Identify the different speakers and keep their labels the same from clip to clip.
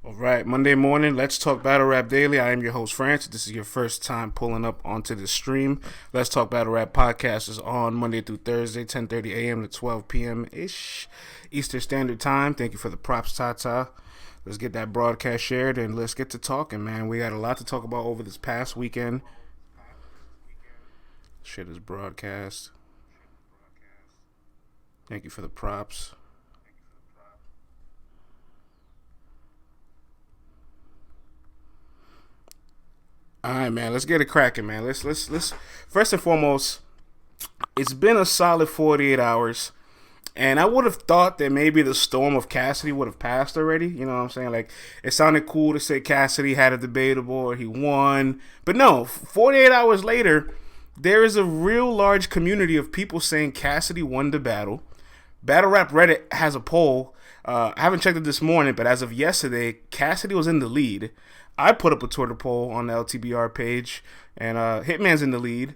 Speaker 1: All right, Monday morning, let's talk Battle Rap Daily. I am your host, France. If this is your first time pulling up onto the stream, Let's Talk Battle Rap podcast is on Monday through Thursday, 10:30 a.m. to 12 p.m.-ish Eastern Standard Time. Thank you for the props, Tata. Let's get that broadcast shared and let's get to talking, man. We got a lot to talk about over this past weekend. Shit is broadcast. Thank you for the props. All right, man. Let's get it cracking, man. Let's. First and foremost, it's been a solid 48 hours, and I would have thought that maybe the storm of Cassidy would have passed already. You know what I'm saying? Like, it sounded cool to say Cassidy had a debatable or he won, but no. 48 hours later, there is a real large community of people saying Cassidy won the battle. Battle Rap Reddit has a poll. I haven't checked it this morning, but as of yesterday, Cassidy was in the lead. I put up a Twitter poll on the LTBR page, and Hitman's in the lead.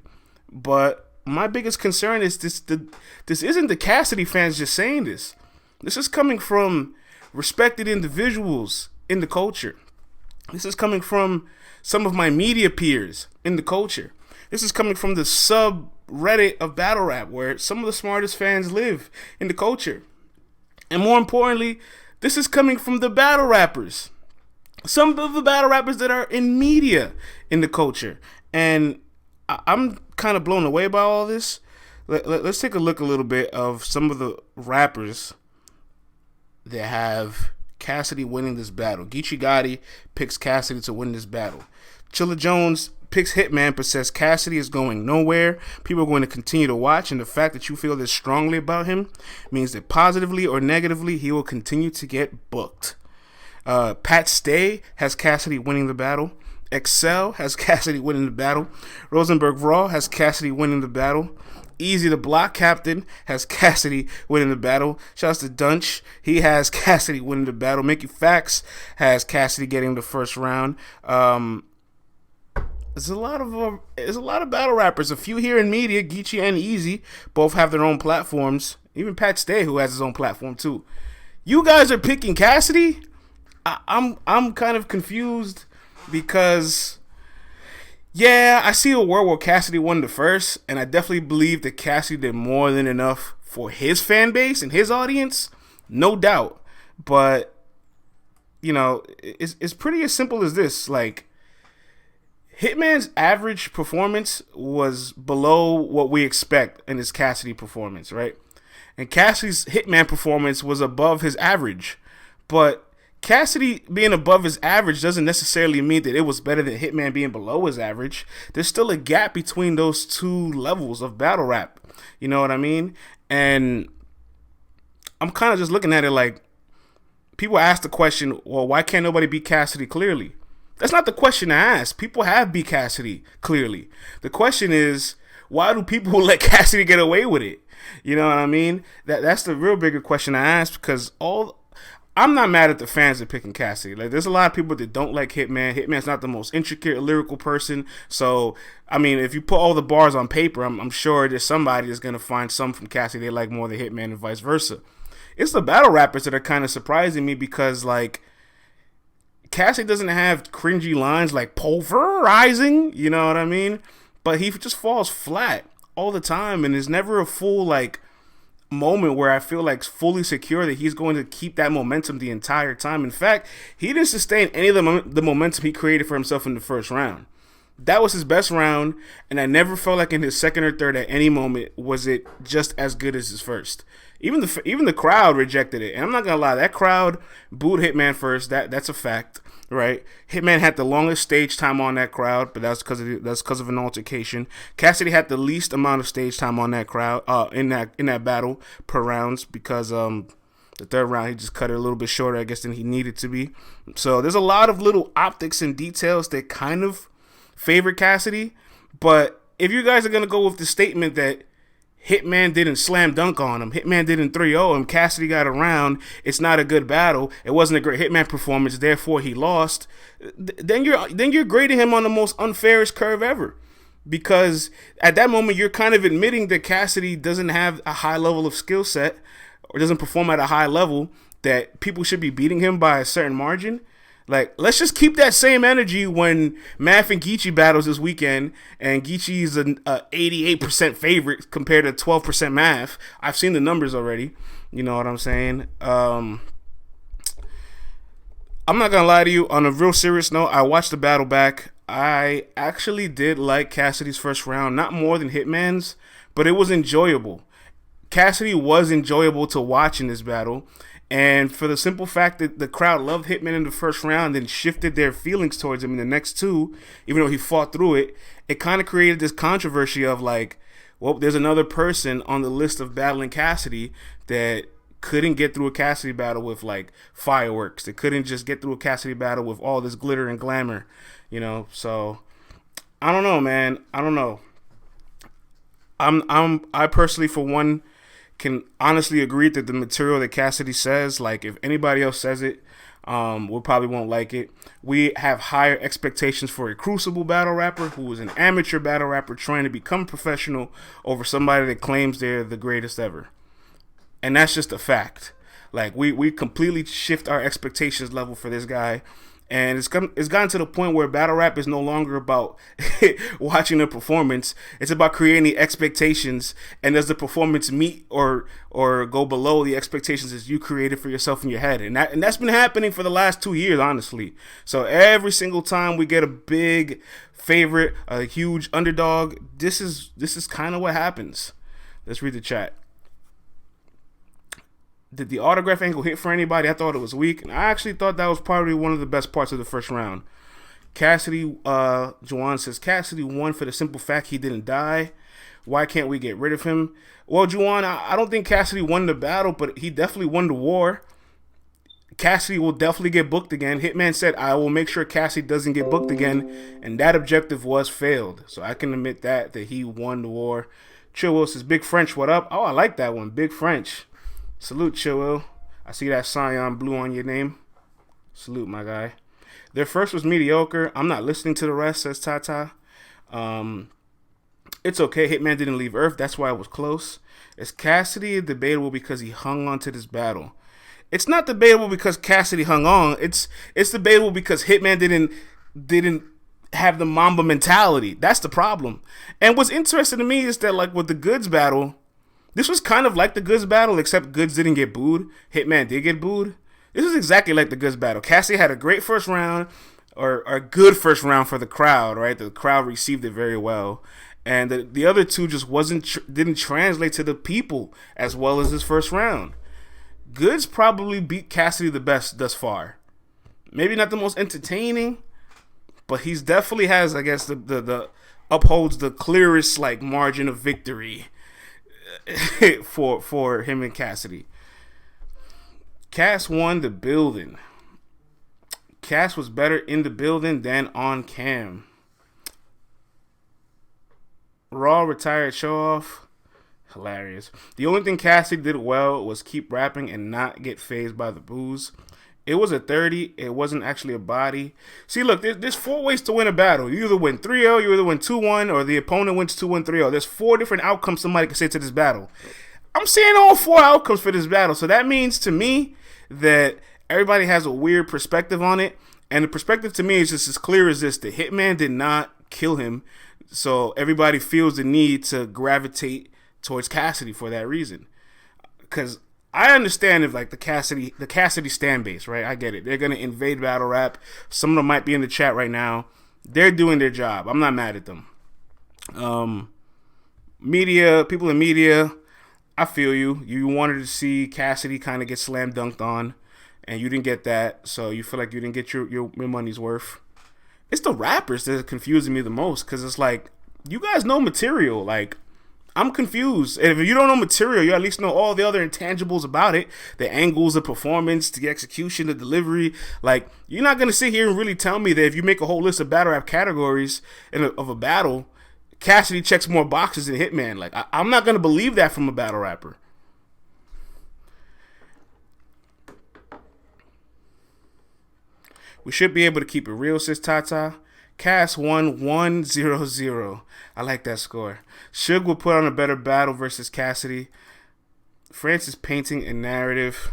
Speaker 1: But my biggest concern is this isn't the Cassidy fans just saying this. This is coming from respected individuals in the culture. This is coming from some of my media peers in the culture. This is coming from the subreddit of battle rap, where some of the smartest fans live in the culture. And more importantly, this is coming from the battle rappers. Some of the battle rappers that are in media in the culture. And I'm kind of blown away by all this. Let's take a look a little bit of some of the rappers that have Cassidy winning this battle. Geechi picks Cassidy to win this battle. Chilla Jones picks Hitman but says Cassidy is going nowhere. People are going to continue to watch, and the fact that you feel this strongly about him means that positively or negatively he will continue to get booked. Pat Stay has Cassidy winning the battle. Excel has Cassidy winning the battle. Rosenberg Raw has Cassidy winning the battle. Easy the Block Captain has Cassidy winning the battle. Shouts to Dunch. He has Cassidy winning the battle. Mickey Fax has Cassidy getting the first round. There's a lot of battle rappers. A few here in media. Geechi and Easy both have their own platforms. Even Pat Stay, who has his own platform too. You guys are picking Cassidy? I'm kind of confused because, yeah, I see a world where Cassidy won the first, and I definitely believe that Cassidy did more than enough for his fan base and his audience, no doubt. But, you know, it's pretty as simple as this. Like, Hitman's average performance was below what we expect in his Cassidy performance, right? And Cassidy's Hitman performance was above his average. But Cassidy being above his average doesn't necessarily mean that it was better than Hitman being below his average. There's still a gap between those two levels of battle rap. You know what I mean? And I'm kind of just looking at it like, people ask the question, well, why can't nobody beat Cassidy clearly? That's not the question to ask. People have beat Cassidy clearly. The question is, why do people let Cassidy get away with it? You know what I mean? That's the real bigger question to ask, because I'm not mad at the fans that picking Cassidy. Like, there's a lot of people that don't like Hitman. Hitman's not the most intricate lyrical person. So, I mean, if you put all the bars on paper, I'm sure there's somebody that's going to find some from Cassidy they like more than Hitman and vice versa. It's the battle rappers that are kind of surprising me because, like, Cassidy doesn't have cringy lines like pulverizing, you know what I mean? But he just falls flat all the time, and there's never a full, like, moment where I feel like fully secure that he's going to keep that momentum the entire time. In fact, he didn't sustain any of the momentum he created for himself in the first round. That was his best round, and I never felt like in his second or third at any moment was it just as good as his first. Even the crowd rejected it, and I'm not gonna lie, that crowd booed Hitman first. That's a fact, right? Hitman had the longest stage time on that crowd, but that's because of an altercation. Cassidy had the least amount of stage time on that crowd in that battle per rounds because the third round he just cut it a little bit shorter, I guess, than he needed to be. So there's a lot of little optics and details that kind of favor Cassidy. But if you guys are gonna go with the statement that Hitman didn't slam dunk on him, Hitman didn't 3-0 him, Cassidy got around, it's not a good battle, it wasn't a great Hitman performance, therefore he lost, then you're grading him on the most unfairest curve ever. Because at that moment you're kind of admitting that Cassidy doesn't have a high level of skill set or doesn't perform at a high level that people should be beating him by a certain margin. Like, let's just keep that same energy when Math and Geechi battles this weekend, and Geechi's an 88% favorite compared to 12% Math. I've seen the numbers already. You know what I'm saying? I'm not gonna lie to you. On a real serious note, I watched the battle back. I actually did like Cassidy's first round, not more than Hitman's, but it was enjoyable. Cassidy was enjoyable to watch in this battle. And for the simple fact that the crowd loved Hitman in the first round and shifted their feelings towards him in the next two, even though he fought through it, it kind of created this controversy of like, well, there's another person on the list of battling Cassidy that couldn't get through a Cassidy battle with like fireworks. They couldn't just get through a Cassidy battle with all this glitter and glamour, you know. So I don't know, man. I don't know. I personally, for one, can honestly agree that the material that Cassidy says, like if anybody else says it, we probably won't like it. We have higher expectations for a crucible battle rapper who is an amateur battle rapper trying to become professional over somebody that claims they're the greatest ever. And that's just a fact. Like we completely shift our expectations level for this guy. And it's gotten to the point where battle rap is no longer about watching the performance. It's about creating the expectations, and does the performance meet or go below the expectations that you created for yourself in your head? And that's been happening for the last 2 years, honestly. So every single time we get a big favorite, a huge underdog, this is kind of what happens. Let's read the chat. Did the autograph angle hit for anybody? I thought it was weak, and I actually thought that was probably one of the best parts of the first round. Cassidy, Juwan says, Cassidy won for the simple fact he didn't die. Why can't we get rid of him? Well, Juwan, I don't think Cassidy won the battle, but he definitely won the war. Cassidy will definitely get booked again. Hitman said, I will make sure Cassidy doesn't get booked again, and that objective was failed. So I can admit that he won the war. Chill Will says, Big French, what up? Oh, I like that one, Big French. Salute, Chillwell. I see that cyan blue on your name. Salute, my guy. Their first was mediocre. I'm not listening to the rest, says Tata. It's okay. Hitman didn't leave Earth. That's why it was close. Is Cassidy debatable because he hung on to this battle? It's not debatable because Cassidy hung on. It's debatable because Hitman didn't have the Mamba mentality. That's the problem. And what's interesting to me is that, like, with the Goods battle, this was kind of like the Goods battle, except Goods didn't get booed. Hitman did get booed. This is exactly like the Goods battle. Cassidy had a great first round, or a good first round for the crowd, right? The crowd received it very well. And the other two just didn't translate to the people as well as his first round. Goods probably beat Cassidy the best thus far. Maybe not the most entertaining, but he's definitely has, I guess, the upholds the clearest like margin of victory for him and Cassidy. Cass won the building. Cass was better in the building than on cam. Raw retired show off. Hilarious. The only thing Cassidy did well was keep rapping and not get fazed by the boos. It was a 30. It wasn't actually a body. See, look, there's 4 ways to win a battle. You either win 3-0, you either win 2-1, or the opponent wins 2-1, 3-0. There's 4 different outcomes somebody can say to this battle. I'm seeing all 4 outcomes for this battle. So that means to me that everybody has a weird perspective on it. And the perspective to me is just as clear as this. The Hitman did not kill him. So everybody feels the need to gravitate towards Cassidy for that reason. Because I understand if like the Cassidy stand base, right? I get it. They're gonna invade battle rap. Some of them might be in the chat right now. They're doing their job. I'm not mad at them. People in media, I feel you. You wanted to see Cassidy kind of get slam dunked on, and you didn't get that, so you feel like you didn't get your money's worth. It's the rappers that are confusing me the most, because it's like, you guys know material. Like, I'm confused. And if you don't know material, you at least know all the other intangibles about it. The angles, the performance, the execution, the delivery. Like, you're not going to sit here and really tell me that if you make a whole list of battle rap categories of a battle, Cassidy checks more boxes than Hitman. Like, I'm not going to believe that from a battle rapper. We should be able to keep it real, says Tata. Cass won 1-0-0. I like that score. Suge will put on a better battle versus Cassidy. Francis painting a narrative.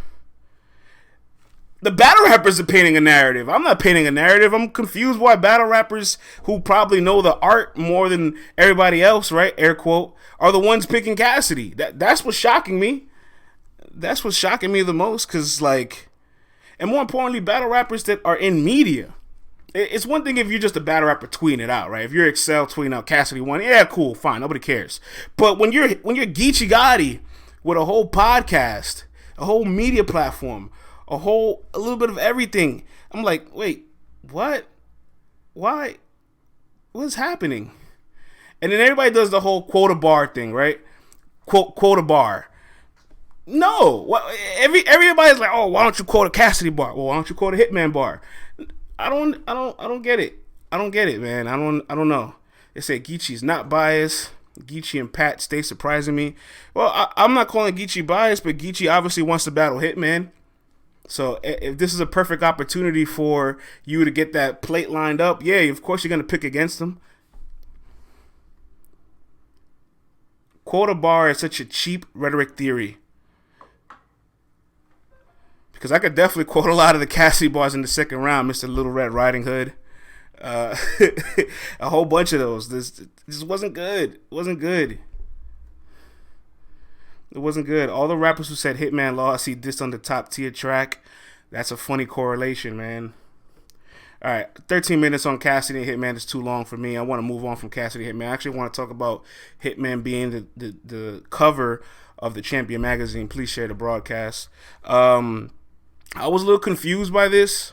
Speaker 1: The battle rappers are painting a narrative. I'm not painting a narrative. I'm confused why battle rappers who probably know the art more than everybody else, right? Air quote, are the ones picking Cassidy. That's what's shocking me. That's what's shocking me the most, because, like, and more importantly, battle rappers that are in media. It's one thing if you're just a battle rapper tweeting it out, right? If you're Excel tweeting out Cassidy won, yeah, cool, fine, nobody cares. But when you're Geechi Gotti with a whole podcast, a whole media platform, a little bit of everything, I'm like, wait, what? Why? What's happening? And then everybody does the whole quota bar thing, right? Quota bar. No, everybody's like, oh, why don't you quote a Cassidy bar? Well, why don't you quote a Hitman bar? I don't get it. I don't get it, man. I don't know. They say Geechi's not biased. Geechi and Pat stay surprising me. Well, I'm not calling Geechi biased, but Geechi obviously wants to battle Hitman. So if this is a perfect opportunity for you to get that plate lined up, yeah, of course you're going to pick against him. Quota bar is such a cheap rhetoric theory. Because I could definitely quote a lot of the Cassidy bars in the second round, Mr. Little Red Riding Hood. A whole bunch of those. This wasn't good. It wasn't good. It wasn't good. All the rappers who said Hitman lost, he dissed on the top tier track. That's a funny correlation, man. All right, 13 minutes on Cassidy and Hitman is too long for me. I want to move on from Cassidy and Hitman. I actually want to talk about Hitman being the cover of the Champion magazine. Please share the broadcast. I was a little confused by this,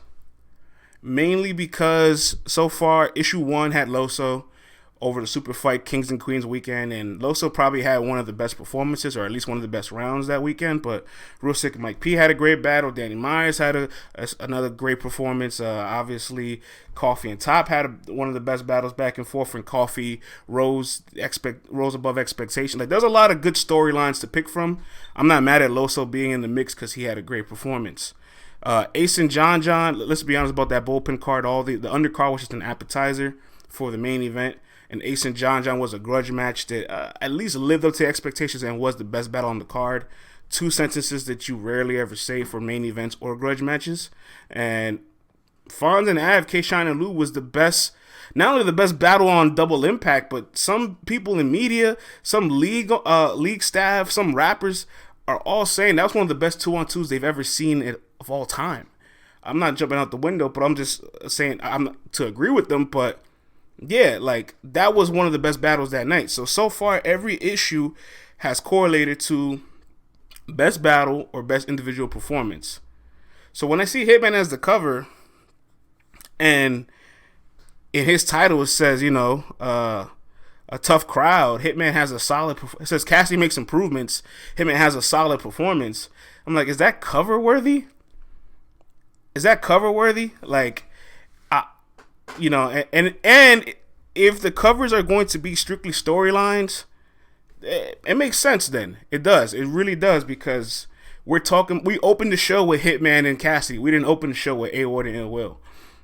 Speaker 1: mainly because so far issue 1 had Loso over the Super Fight Kings and Queens weekend, and Loso probably had one of the best performances, or at least one of the best rounds that weekend. But Real Sick and Mike P had a great battle. Danny Myers had another great performance. Obviously, Coffee and Top had one of the best battles back and forth, and Coffee rose above expectation. Like, there's a lot of good storylines to pick from. I'm not mad at Loso being in the mix because he had a great performance. Ace and John, let's be honest about that bullpen card. All the undercard was just an appetizer for the main event. And Ace and John was a grudge match that at least lived up to expectations and was the best battle on the card. 2 sentences that you rarely ever say for main events or grudge matches. And Fonz and Av, K-Shine and Lou was the best, not only the best battle on Double Impact, but some people in media, some league staff, some rappers are all saying that was one of the best 2-on-2s they've ever seen of all time. I'm not jumping out the window, but I'm just saying I'm to agree with them, but yeah, like, that was one of the best battles that night. So far, every issue has correlated to best battle or best individual performance. So when I see Hitman as the cover, and in his title it says, a tough crowd, Hitman has a solid, it says Cassidy makes improvements, Hitman has a solid performance. I'm like, is that cover worthy? Is that cover worthy? Like, and if the covers are going to be strictly storylines, it makes sense then. It does. It really does, because we opened the show with Hitman and Cassidy. We didn't open the show with A.ward and Ill Will.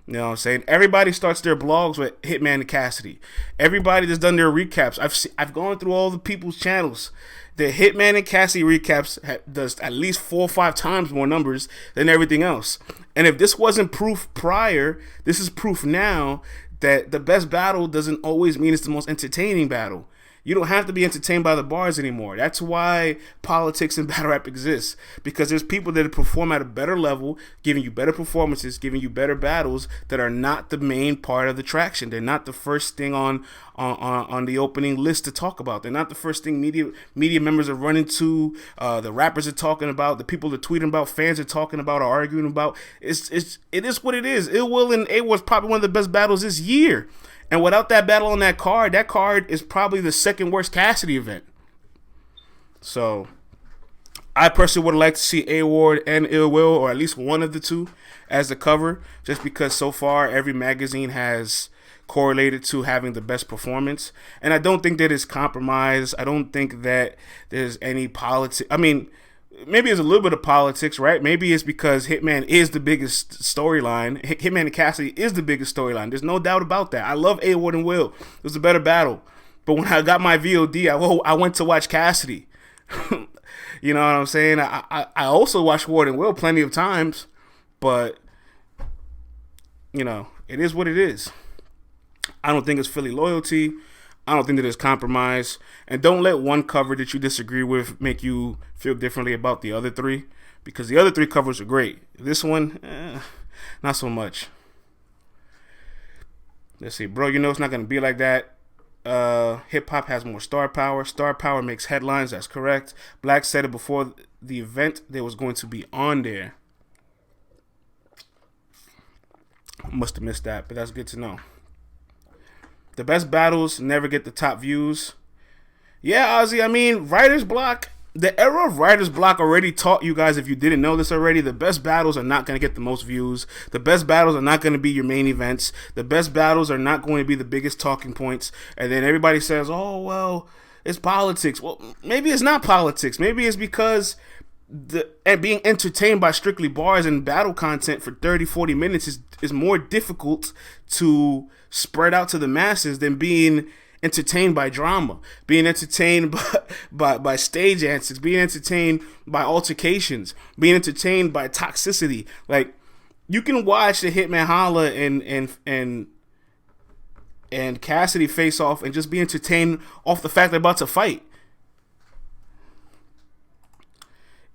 Speaker 1: You know what I'm saying? Everybody starts their blogs with Hitman and Cassidy. Everybody that's done their recaps. I've gone through all the people's channels. The Hitman and Cassidy recaps does at least 4 or 5 times more numbers than everything else. And if this wasn't proof prior, this is proof now that the best battle doesn't always mean it's the most entertaining battle. You don't have to be entertained by the bars anymore. That's why politics and battle rap exists, because there's people that perform at a better level, giving you better performances, giving you better battles that are not the main part of the traction. They're not the first thing on the opening list to talk about. They're not the first thing media members are running to. The rappers are talking about. The people are tweeting about. Fans are talking about or arguing about. It is what it is. Ill Will and A was probably one of the best battles this year. And without that battle on that card is probably the second worst Cassidy event. So, I personally would like to see A.ward and Ill Will, or at least one of the two, as the cover, just because so far every magazine has correlated to having the best performance. And I don't think that it's compromised. I don't think that there's any politics. I mean, maybe it's a little bit of politics, right? Maybe it's because Hitman is the biggest storyline. Hitman and Cassidy is the biggest storyline. There's no doubt about that. I love A.ward and Will. It was a better battle. But when I got my VOD, I went to watch Cassidy. You know what I'm saying? I also watched Ward and Will plenty of times. But, it is what it is. I don't think it's Philly loyalty. I don't think that it's compromise. And don't let one cover that you disagree with make you feel differently about the other three, because the other three covers are great. This one, not so much. Let's see, bro. It's not going to be like that. Hip hop has more star power. Star power makes headlines. That's correct. Black said it before the event they was going to be on there. Must have missed that, but that's good to know. The best battles never get the top views. Yeah, Ozzy, I mean, writer's block. The era of writer's block already taught you guys, if you didn't know this already, the best battles are not going to get the most views. The best battles are not going to be your main events. The best battles are not going to be the biggest talking points. And then everybody says, oh, well, it's politics. Well, maybe it's not politics. Maybe it's because being entertained by strictly bars and battle content for 30, 40 minutes is more difficult to spread out to the masses than being entertained by drama, being entertained by stage antics, being entertained by altercations, being entertained by toxicity. Like, you can watch the Hitman Holla and Cassidy face off and just be entertained off the fact they're about to fight.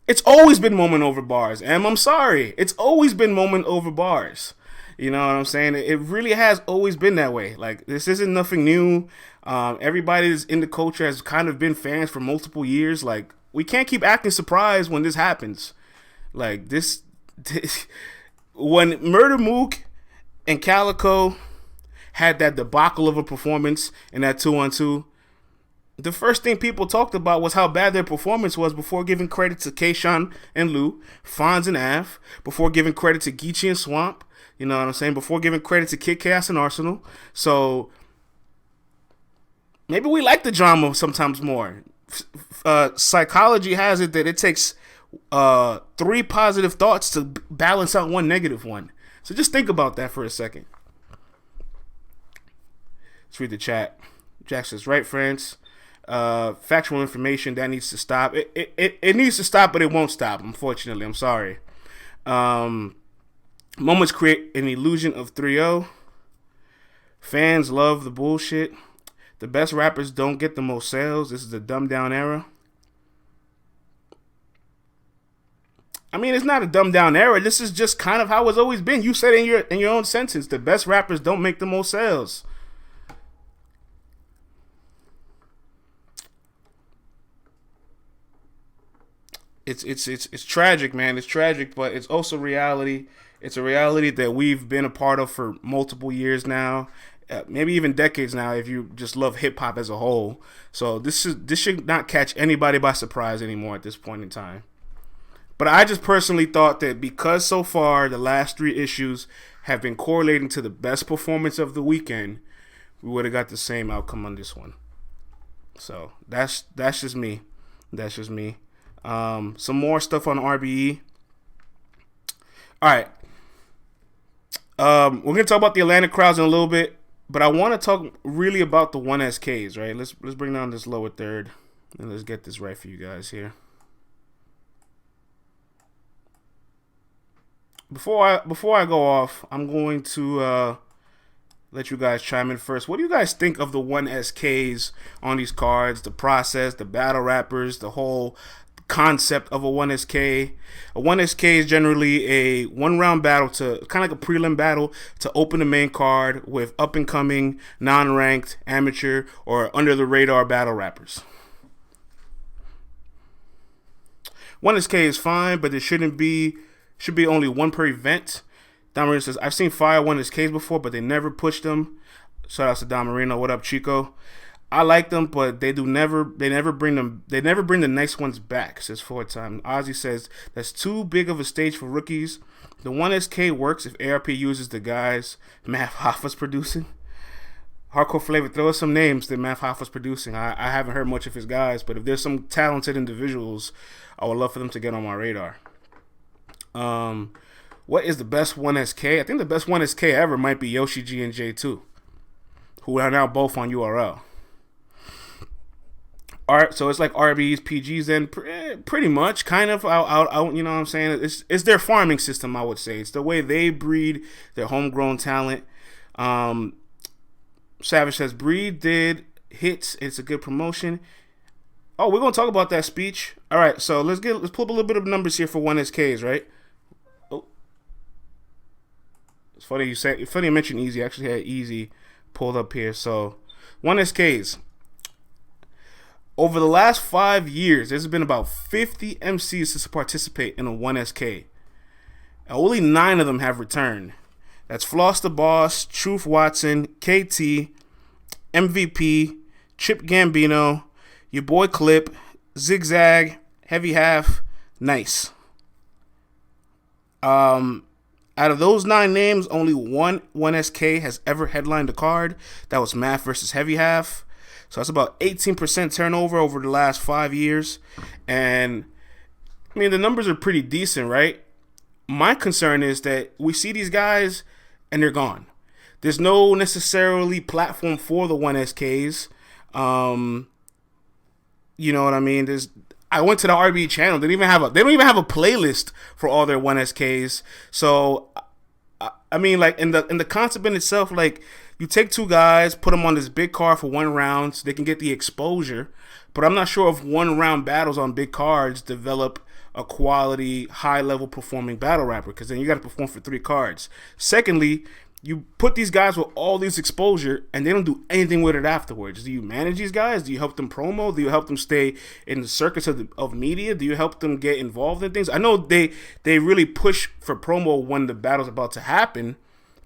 Speaker 1: It's always been moment over bars, and I'm sorry. It's always been moment over bars. You know what I'm saying? It really has always been that way. Like, this isn't nothing new. Everybody that's in the culture has kind of been fans for multiple years. Like, we can't keep acting surprised when this happens. Like, this when Murder Mook and Calico had that debacle of a performance in that 2-on-2, the first thing people talked about was how bad their performance was before giving credit to Kayshawn and Lou, Fonz and Av, before giving credit to Geechi and Swamp, you know what I'm saying, before giving credit to Kid Chaos and Arsenal. So maybe we like the drama sometimes more. Psychology has it that it takes 3 positive thoughts to balance out 1 negative one. So just think about that for a second. Let's read the chat. Jack says, right, friends. Factual information that needs to stop. It needs to stop, but it won't stop, unfortunately. I'm sorry. Moments create an illusion of 3-0. Fans love the bullshit. The best rappers don't get the most sales. This is the dumbed down era. I mean, it's not a dumbed down era. This is just kind of how it's always been. You said in your own sentence, the best rappers don't make the most sales. It's tragic, man. It's tragic, but it's also reality. It's a reality that we've been a part of for multiple years now, maybe even decades now, if you just love hip hop as a whole. So this should not catch anybody by surprise anymore at this point in time. But I just personally thought that because so far the last 3 issues have been correlating to the best performance of the weekend, we would have got the same outcome on this one. So that's just me. That's just me. Some more stuff on RBE. All right. We're going to talk about the Atlanta crowds in a little bit, but I want to talk really about the 1SKs, right? Let's bring down this lower third, and let's get this right for you guys here. Before I go off, I'm going to let you guys chime in first. What do you guys think of the 1SKs on these cards, the process, the battle rappers, the whole concept of a 1SK? A 1SK is generally a 1-round battle, to kind of like a prelim battle to open the main card with up-and-coming, non-ranked, amateur, or under-the-radar battle rappers. 1SK is fine, but there should be only 1 per event. Don Marino says, I've seen fire 1SKs before, but they never pushed them. Shout out to Don Marino. What up, Chico? I like them, but they never bring the nice ones back, says 4-time. Ozzy says, that's too big of a stage for rookies. The 1SK works if ARP uses the guys Math Hoffa's producing. Hardcore Flavor, throw us some names that Math Hoffa's producing. I haven't heard much of his guys, but if there's some talented individuals, I would love for them to get on my radar. What is the best 1SK? I think the best 1SK ever might be Yoshi G and J2, who are now both on URL. So it's like RBs, PGs, then pretty much, kind of. You know what I'm saying? It's their farming system, I would say. It's the way they breed their homegrown talent. Savage says breed did hits. It's a good promotion. Oh, we're gonna talk about that speech. All right, so let's pull up a little bit of numbers here for 1SKs, right? Oh, it's funny you mentioned Easy. I actually had Easy pulled up here. So 1SKs. Over the last 5 years, there's been about 50 MCs to participate in a 1SK. Only 9 of them have returned. That's Floss the Boss, Truth Watson, KT, MVP, Chip Gambino, your boy Clip, Zigzag, Heavy Half, Nice. Out of those 9 names, only one 1SK has ever headlined a card. That was Math versus Heavy Half. So that's about 18% turnover over the last 5 years. And, I mean, the numbers are pretty decent, right? My concern is that we see these guys and they're gone. There's no necessarily platform for the 1SKs. You know what I mean? I went to the RB channel. They don't even have a playlist for all their 1SKs. So, I mean, like in the concept in itself, like, you take 2 guys, put them on this big card for 1 round so they can get the exposure. But I'm not sure if 1-round battles on big cards develop a quality, high-level performing battle rapper, because then you got to perform for 3 cards. Secondly, you put these guys with all this exposure, and they don't do anything with it afterwards. Do you manage these guys? Do you help them promo? Do you help them stay in the circus of media? Do you help them get involved in things? I know they really push for promo when the battle's about to happen,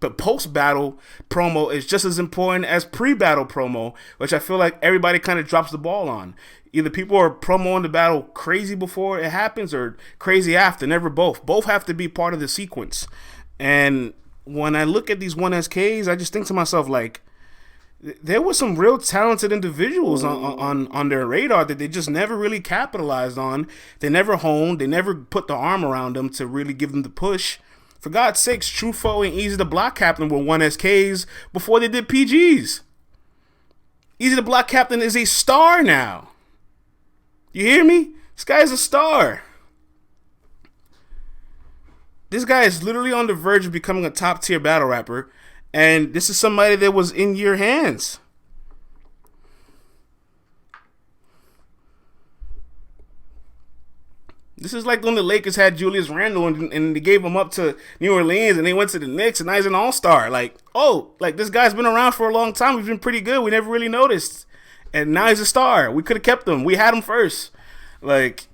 Speaker 1: but post-battle promo is just as important as pre-battle promo, which I feel like everybody kind of drops the ball on. Either people are promoting the battle crazy before it happens or crazy after, never both. Both have to be part of the sequence. And when I look at these 1SKs, I just think to myself, like, there were some real talented individuals on their radar that they just never really capitalized on. They never honed. They never put the arm around them to really give them the push. For God's sakes, Trufo and Easy the Block Captain were 1SKs before they did PGs. Easy the Block Captain is a star now. You hear me? This guy is a star. This guy is literally on the verge of becoming a top-tier battle rapper, and this is somebody that was in your hands. This is like when the Lakers had Julius Randle and they gave him up to New Orleans and they went to the Knicks and now he's an all-star. Like, this guy's been around for a long time. He's been pretty good. We never really noticed. And now he's a star. We could have kept him. We had him first. Like,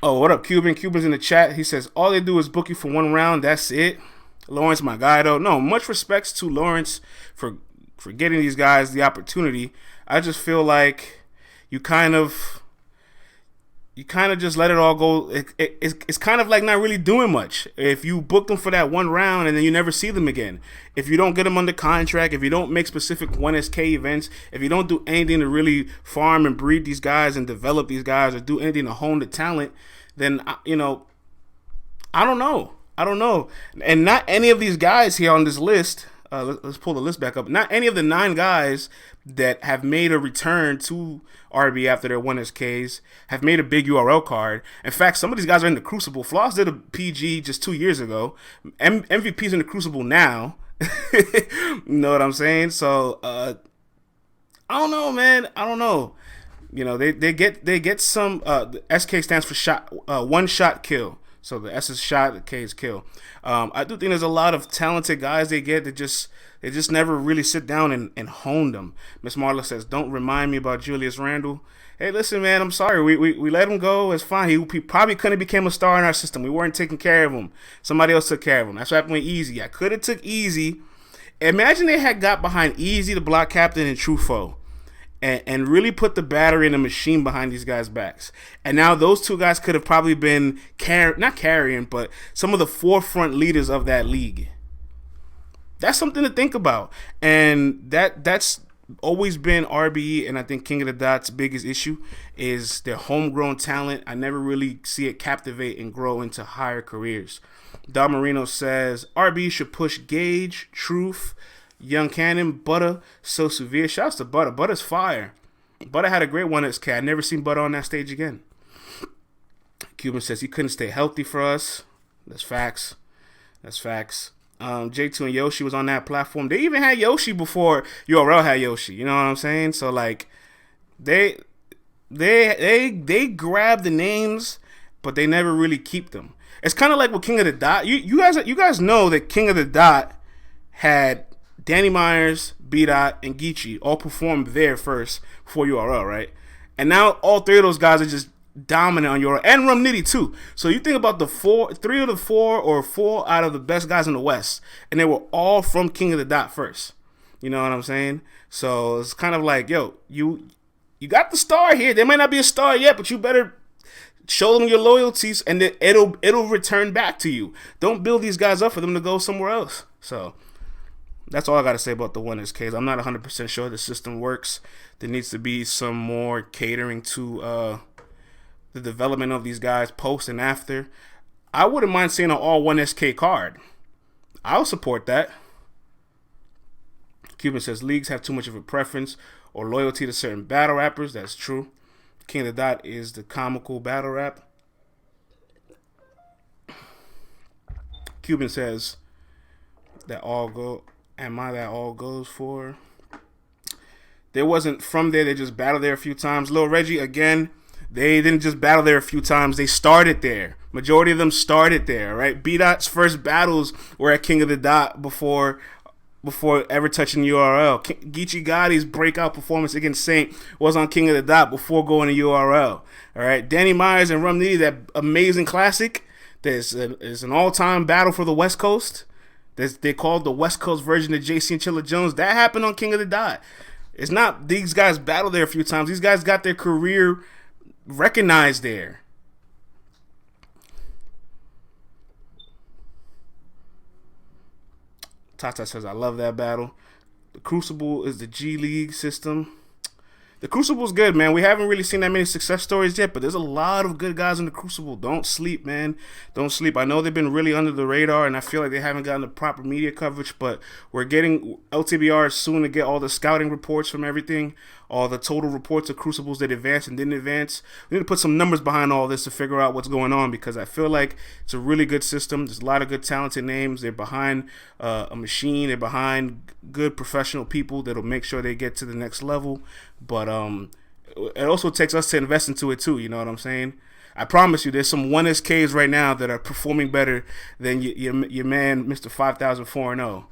Speaker 1: oh, what up, Cuban? Cuban's in the chat. He says, all they do is book you for 1 round. That's it. Lawrence, my guy, though. No, much respects to Lawrence for getting these guys the opportunity. I just feel like you kind of just let it all go. It's kind of like not really doing much. If you book them for that 1 round and then you never see them again, if you don't get them under contract, if you don't make specific 1SK events, if you don't do anything to really farm and breed these guys and develop these guys or do anything to hone the talent, then, you know, I don't know. And not any of these guys here on this list, let's pull the list back up. Not any of the 9 guys that have made a return to RB after their 1SKs have made a big URL card. In fact, some of these guys are in the Crucible. Floss did a PG just 2 years ago. MVP's in the Crucible now. You know what I'm saying? So I don't know, man. I don't know. You know, they get some. The SK stands for shot, 1 shot kill. So the S is shot, the K is kill. I do think there's a lot of talented guys they get that just never really sit down and hone them. Miss Marla says, don't remind me about Julius Randle. Hey, listen, man, I'm sorry. We let him go. It's fine. He probably couldn't have became a star in our system. We weren't taking care of him. Somebody else took care of him. That's what happened with Easy. I could have took Easy. Imagine they had got behind Easy, the Block Captain, and Trufo. And really put the battery and the machine behind these guys' backs. And now those 2 guys could have probably been, not carrying, but some of the forefront leaders of that league. That's something to think about. And that's always been RBE and I think King of the Dot's biggest issue is their homegrown talent. I never really see it captivate and grow into higher careers. Don Marino says, RBE should push Gage, Truth, Young Cannon, Butter, So Severe. Shouts to Butter. Butter's fire. Butter had a great 1SK. I never seen Butter on that stage again. Cuban says he couldn't stay healthy for us. That's facts. That's facts. J2 and Yoshi was on that platform. They even had Yoshi before URL had Yoshi. You know what I'm saying? So like, they grab the names, but they never really keep them. It's kind of like with King of the Dot. You guys know that King of the Dot had Danny Myers, B-Dot, and Geechi all performed there first before URL, right? And now all three of those guys are just dominant on URL, and Rum Nitty too. So you think about three of the four out of the best guys in the West, and they were all from King of the Dot first. You know what I'm saying? So it's kind of like, yo, you got the star here. They might not be a star yet, but you better show them your loyalties, and then it'll return back to you. Don't build these guys up for them to go somewhere else. So that's all I got to say about the 1SKs. I'm not 100% sure the system works. There needs to be some more catering to the development of these guys post and after. I wouldn't mind seeing an all 1SK card. I'll support that. Cuban says leagues have too much of a preference or loyalty to certain battle rappers. That's true. King of the Dot is the comical battle rap. Cuban says that all goes for. They wasn't from there. They just battled there a few times. Lil Reggie, again, they didn't just battle there a few times. They started there. Majority of them started there, right? B-Dot's first battles were at King of the Dot before ever touching URL. Geechi Gotti's breakout performance against Saint was on King of the Dot before going to URL. All right, Danny Myers and Rum Nitty, that amazing classic. There's an all-time battle for the West Coast. They called the West Coast version of JC and Chilla Jones. That happened on King of the Dot. It's not these guys battled there a few times. These guys got their career recognized there. Tata says, I love that battle. The Crucible is the G League system. The Crucible's good, man. We haven't really seen that many success stories yet, but there's a lot of good guys in the Crucible. Don't sleep, man. Don't sleep. I know they've been really under the radar, and I feel like they haven't gotten the proper media coverage, but we're getting LTBR soon to get all the scouting reports from everything, all the total reports of Crucibles that advanced and didn't advance. We need to put some numbers behind all this to figure out what's going on, because I feel like it's a really good system. There's a lot of good, talented names. They're behind a machine. They're behind good professional people that'll make sure they get to the next level. But it also takes us to invest into it too. You know what I'm saying? I promise you, there's some 1SKs right now that are performing better than your man, Mr. 5004-0.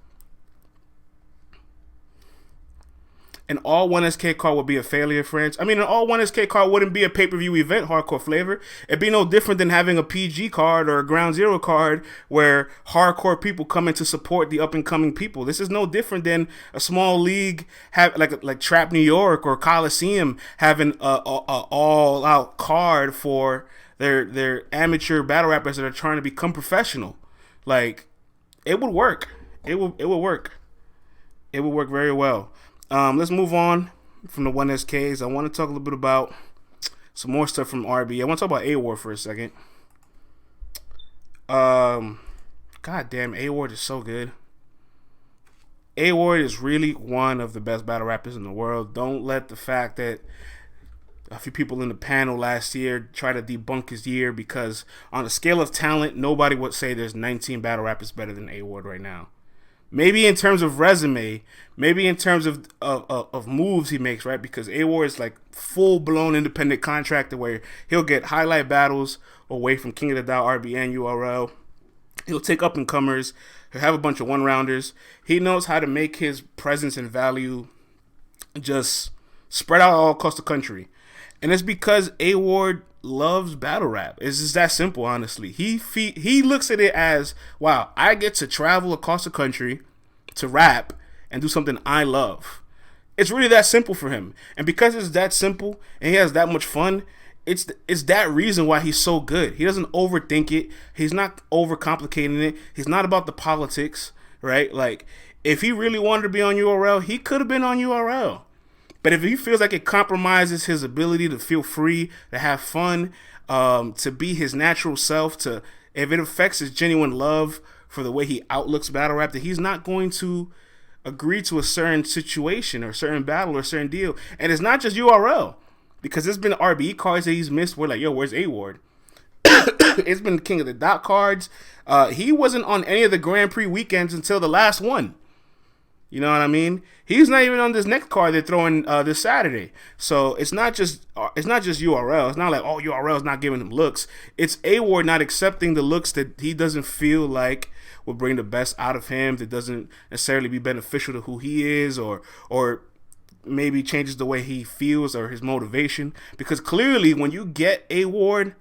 Speaker 1: An all 1SK card would be a failure, friends. I mean, an all 1SK card wouldn't be a pay-per-view event, hardcore flavor. It'd be no different than having a PG card or a Ground Zero card where hardcore people come in to support the up-and-coming people. This is no different than a small league, like Trap New York or Coliseum, having a all-out card for their amateur battle rappers that are trying to become professional. Like, it would work. It would work. It would work very well. Let's move on from the 1SKs. I want to talk a little bit about some more stuff from RB. I want to talk about A.ward for a second. God damn, A.ward is so good. A.ward is really one of the best battle rappers in the world. Don't let the fact that a few people in the panel last year try to debunk his year, because on a scale of talent, nobody would say there's 19 battle rappers better than A.ward right now. Maybe in terms of resume, maybe in terms of moves he makes, right? Because A.ward is like full-blown independent contractor where he'll get highlight battles away from King of the Dot, RB, and URL. He'll take up-and-comers. He'll have a bunch of one-rounders. He knows how to make his presence and value just spread out all across the country. And it's because A.ward loves battle rap. It's just that simple, honestly. He looks at it as, wow, I get to travel across the country to rap and do something I love. It's really that simple for him. And because it's that simple and he has that much fun, it's that reason why he's so good. He doesn't overthink it. He's not overcomplicating it. He's not about the politics, right? Like, if he really wanted to be on URL, he could have been on URL. But if he feels like it compromises his ability to feel free, to have fun, to be his natural self, if it affects his genuine love for the way he outlooks battle rap, that he's not going to agree to a certain situation or a certain battle or a certain deal. And it's not just URL, because there's been RBE cards that he's missed. We're like, yo, where's A.ward? It's been King of the Dot cards. He wasn't on any of the Grand Prix weekends until the last one. You know what I mean? He's not even on this next card they're throwing this Saturday. So it's not just URL. It's not like, oh, URL is not giving him looks. It's A.ward not accepting the looks that he doesn't feel like will bring the best out of him, that doesn't necessarily be beneficial to who he is, or maybe changes the way he feels or his motivation. Because clearly when you get A.ward,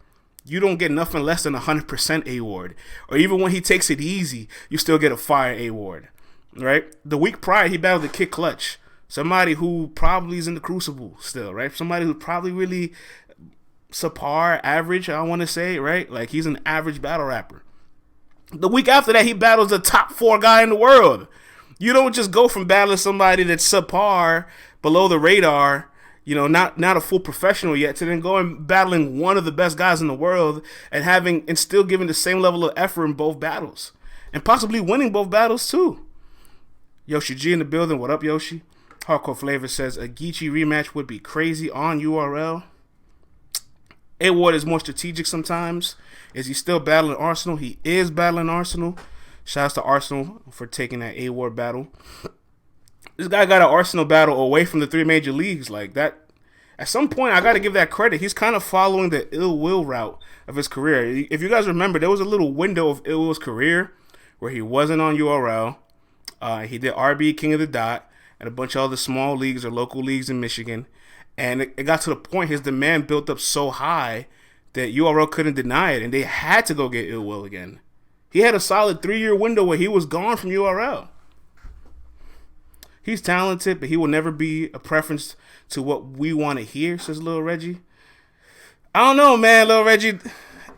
Speaker 1: you don't get nothing less than 100% A.ward. Or even when he takes it easy, you still get a fire A.ward. Right? The week prior, he battled the Kid Clutch. Somebody who probably is in the crucible still, right? Somebody who's probably really subpar, average, I want to say, right? Like, he's an average battle rapper. The week after that, he battles the top 4 guy in the world. You don't just go from battling somebody that's subpar, below the radar, you know, not a full professional yet, to then going battling one of the best guys in the world and still giving the same level of effort in both battles. And possibly winning both battles, too. Yoshi G in the building. What up, Yoshi? Hardcore Flavor says a Geechi rematch would be crazy on URL. A.ward is more strategic sometimes. Is he still battling Arsenal? He is battling Arsenal. Shouts to Arsenal for taking that A.ward battle. This guy got an Arsenal battle away from the 3 major leagues. Like that. At some point, I got to give that credit. He's kind of following the Ill Will route of his career. If you guys remember, there was a little window of Ill Will's career where he wasn't on URL. He did RB King of the Dot and a bunch of other small leagues or local leagues in Michigan. And it got to the point his demand built up so high that URL couldn't deny it. And they had to go get Ill Will again. He had a solid 3-year window where he was gone from URL. He's talented, but he will never be a preference to what we want to hear, says Lil Reggie. I don't know, man, Lil Reggie.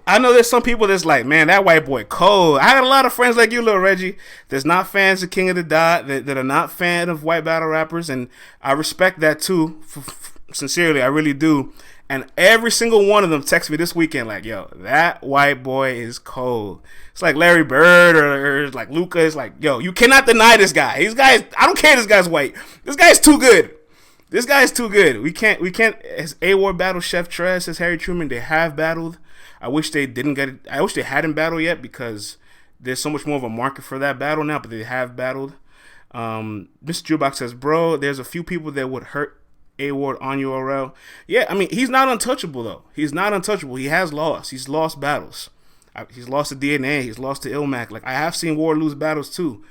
Speaker 1: I know there's some people that's like, man, that white boy cold. I got a lot of friends like you, Lil Reggie, that's not fans of King of the Dot, that are not fan of white battle rappers, and I respect that too. Sincerely, I really do. And every single one of them text me this weekend like, yo, that white boy is cold. It's like Larry Bird or like Luca. It's like, yo, you cannot deny this guy. I don't care this guy's white. This guy's too good. This guy's too good. We can't. As A.ward battled Chef Trez, says Harry Truman, they have battled. I wish they didn't get it. I wish they hadn't battled yet because there's so much more of a market for that battle now, but they have battled. Mr. Jukebox says, bro, there's a few people that would hurt A.ward on URL. Yeah, I mean, he's not untouchable, though. He's not untouchable. He has lost. He's lost battles. He's lost to DNA. He's lost to Ilmac. Like, I have seen Ward lose battles, too.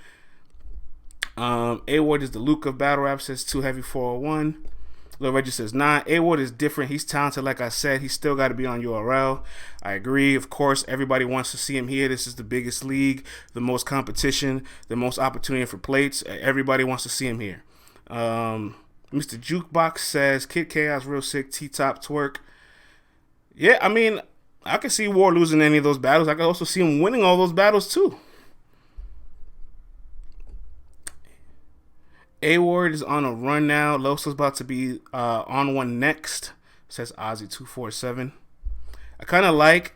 Speaker 1: A.ward is the Luke of battle rap, says Too Heavy 401. Lil Reggie says, nah, A.ward is different. He's talented, like I said. He's still got to be on URL. I agree. Of course, everybody wants to see him here. This is the biggest league, the most competition, the most opportunity for plates. Everybody wants to see him here. Mr. Jukebox says, Kid Chaos, real sick, T-Top twerk. Yeah, I mean, I could see Ward losing any of those battles. I could also see him winning all those battles, too. A.ward is on a run now. Loso's about to be on one next, says Ozzy247. I kind of like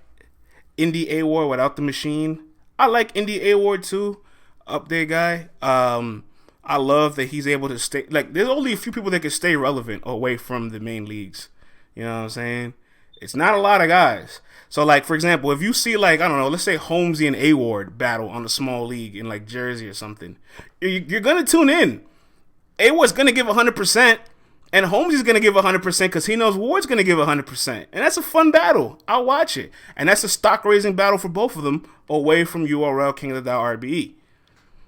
Speaker 1: Indie A.ward without the machine. I like Indie A.ward too, up there guy. I love that he's able to stay. Like, there's only a few people that can stay relevant away from the main leagues. You know what I'm saying? It's not a lot of guys. So, like, for example, if you see, like, I don't know, let's say Holmesy and A.ward battle on a small league in, like, Jersey or something, you're going to tune in. A.ward's going to give 100%, and Holmesy's going to give 100% because he knows Ward's going to give 100%. And that's a fun battle. I'll watch it. And that's a stock-raising battle for both of them away from URL King of the Dot RBE.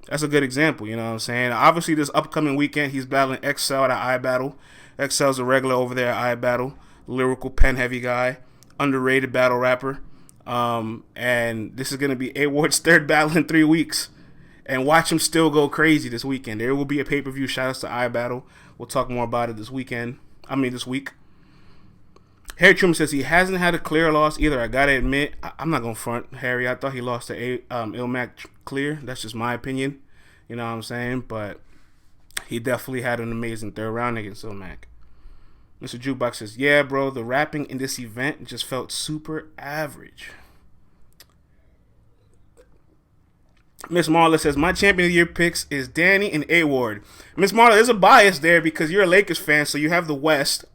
Speaker 1: That's a good example, you know what I'm saying? Obviously, this upcoming weekend, he's battling XL at iBattle. XL's a regular over there at iBattle. Lyrical, pen-heavy guy. Underrated battle rapper. And this is going to be A.ward's third battle in 3 weeks. And watch him still go crazy this weekend. There will be a pay-per-view. Shout outs to iBattle. We'll talk more about it this week. Harry Truman says he hasn't had a clear loss either. I gotta admit, I'm not gonna front Harry. I thought he lost to Ilmac clear. That's just my opinion. You know what I'm saying? But he definitely had an amazing third round against Ilmac. Mr. Jukebox says, yeah, bro, the rapping in this event just felt super average. Miss Marla says, my champion of the year picks is Danny and A.ward. Miss Marla, there's a bias there because you're a Lakers fan, so you have the West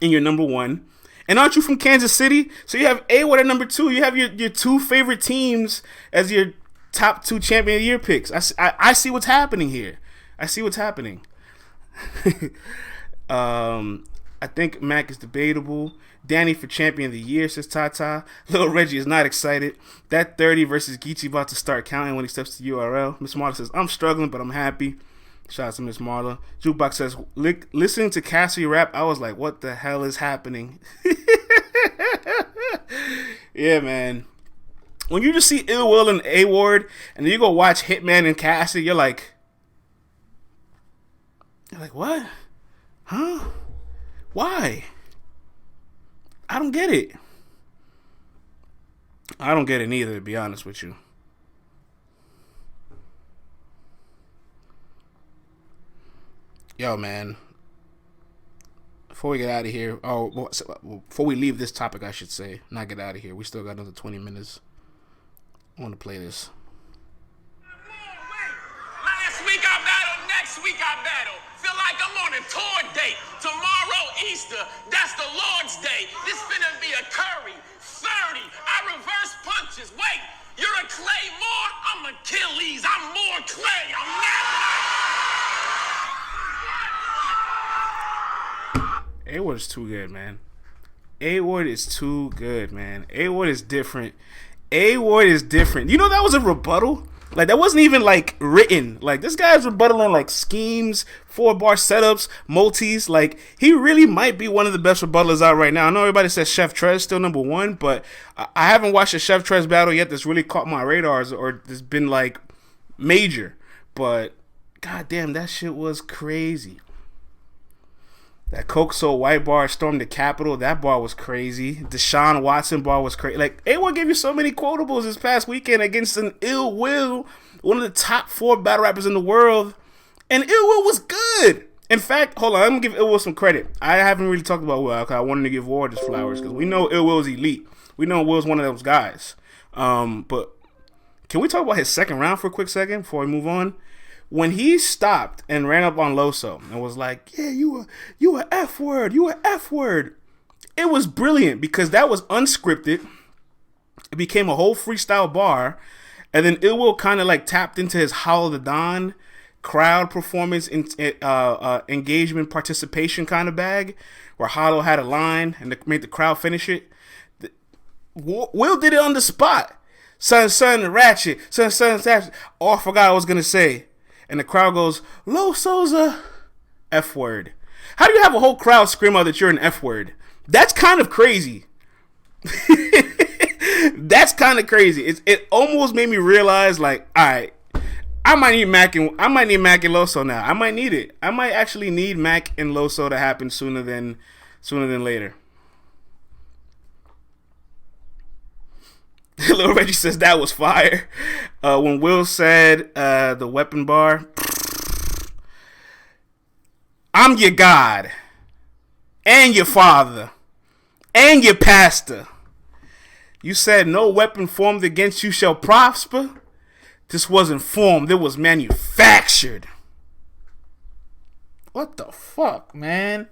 Speaker 1: in your number one. And aren't you from Kansas City? So you have A.ward at number two. You have your two favorite teams as your top two champion of the year picks. I see what's happening here. I see what's happening. I think Mac is debatable. Danny for champion of the year, says Tata. Little Reggie is not excited. That 30 versus Geechi about to start counting when he steps to URL. Miss Marla says, I'm struggling, but I'm happy. Shout out to Miss Marla. Jukebox says, listening to Cassidy rap, I was like, what the hell is happening? Yeah, man. When you just see Ill Will and A.ward, and then you go watch Hitman and Cassidy, you're like, what? Huh? Why? I don't get it. I don't get it neither, to be honest with you. Yo, man. Before we get out of here, before we leave this topic, I should say, not get out of here. We still got another 20 minutes. I want to play this.
Speaker 2: Last week I battled, next week I battle. Feel like I'm on a tour date. Tomorrow, Easter, that's the Lord's Day. This finna be a Curry, 30. I reverse punches. Wait, you're a Claymore? I'm Achilles. I'm more clay. I'm not.
Speaker 1: A.ward is too good, man. A.ward is too good, man. A.ward is different. A.ward is different. You know that was a rebuttal? Like, that wasn't even, like, written. Like, this guy's rebuttaling, like, schemes, 4-bar setups, multis. Like, he really might be one of the best rebuttalers out right now. I know everybody says Chef Trez still number one, but I haven't watched a Chef Trez battle yet that's really caught my radars or that's been, like, major. But, goddamn, that shit was crazy. That Coke So White bar stormed the Capitol. That bar was crazy. Deshaun Watson bar was crazy. Like, A.ward gave you so many quotables this past weekend against an Ill Will, one of the top 4 battle rappers in the world. And Ill Will was good. In fact, hold on, I'm going to give Ill Will some credit. I haven't really talked about Will because I wanted to give Ward his flowers because we know Ill Will is elite. We know Will's one of those guys. But can we talk about his second round for a quick second before we move on? When he stopped and ran up on Loso and was like, yeah, you a F-word, you a F-word. It was brilliant because that was unscripted. It became a whole freestyle bar. And then Ill Will kind of like tapped into his Hollow the Don crowd performance, engagement, participation kind of bag where Hollow had a line and made the crowd finish it. Will did it on the spot. Son, ratchet. Son, ratchet. Oh, I forgot what I was going to say. And the crowd goes, Loso's a F-word. How do you have a whole crowd scream out that you're an F-word? That's kind of crazy. That's kind of crazy. It almost made me realize, like, all right, I might need Mac and Loso now. I might need it. I might actually need Mac and Loso to happen sooner than later. Little Reggie says that was fire. When Will said the weapon bar, I'm your God and your father and your pastor. You said no weapon formed against you shall prosper. This wasn't formed, it was manufactured. What the fuck, man?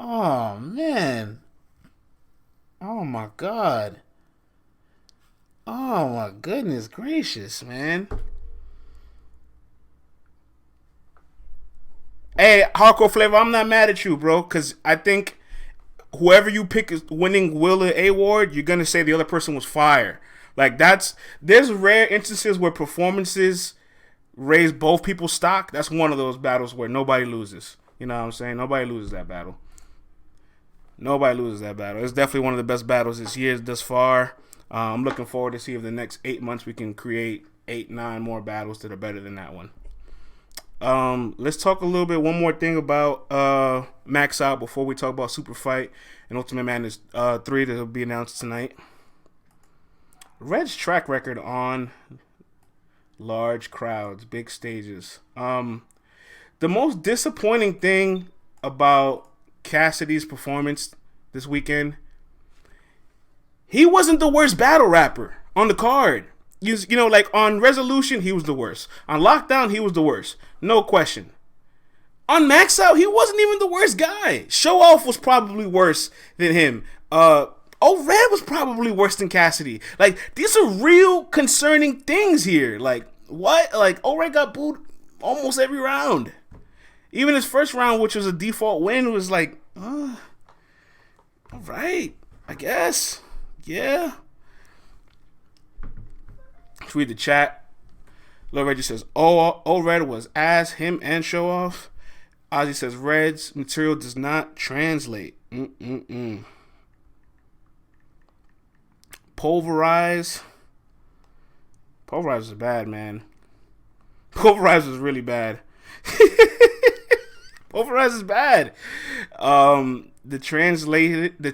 Speaker 1: Oh, man. Oh, my God. Oh my goodness gracious, man. Hey, Hardcore Flavor, I'm not mad at you, bro, because I think whoever you pick is winning Will or A.ward, you're going to say the other person was fire. Like, there's rare instances where performances raise both people's stock. That's one of those battles where nobody loses. You know what I'm saying? Nobody loses that battle. It's definitely one of the best battles this year thus far. I'm looking forward to see if the next 8 months we can create 8-9 more battles that are better than that one. Let's talk a little bit, one more thing about Max Out before we talk about Super Fight and Ultimate Madness 3 that will be announced tonight. Red's track record on large crowds, big stages. The most disappointing thing about Cassidy's performance this weekend, he wasn't the worst battle rapper on the card. You know, like on Resolution, he was the worst. On Lockdown, he was the worst. No question. On Max Out, he wasn't even the worst guy. Show Off was probably worse than him. Red was probably worse than Cassidy. Like, these are real concerning things here. Like, what? Like, Red got booed almost every round. Even his first round, which was a default win, was like, all right, I guess. Yeah. Let's read the chat. Lil Reggie says, Red was ass, him and Show Off. Ozzy says, Red's material does not translate. Pulverize. Pulverize was bad, man. Pulverize was really bad. Pulverize is bad. The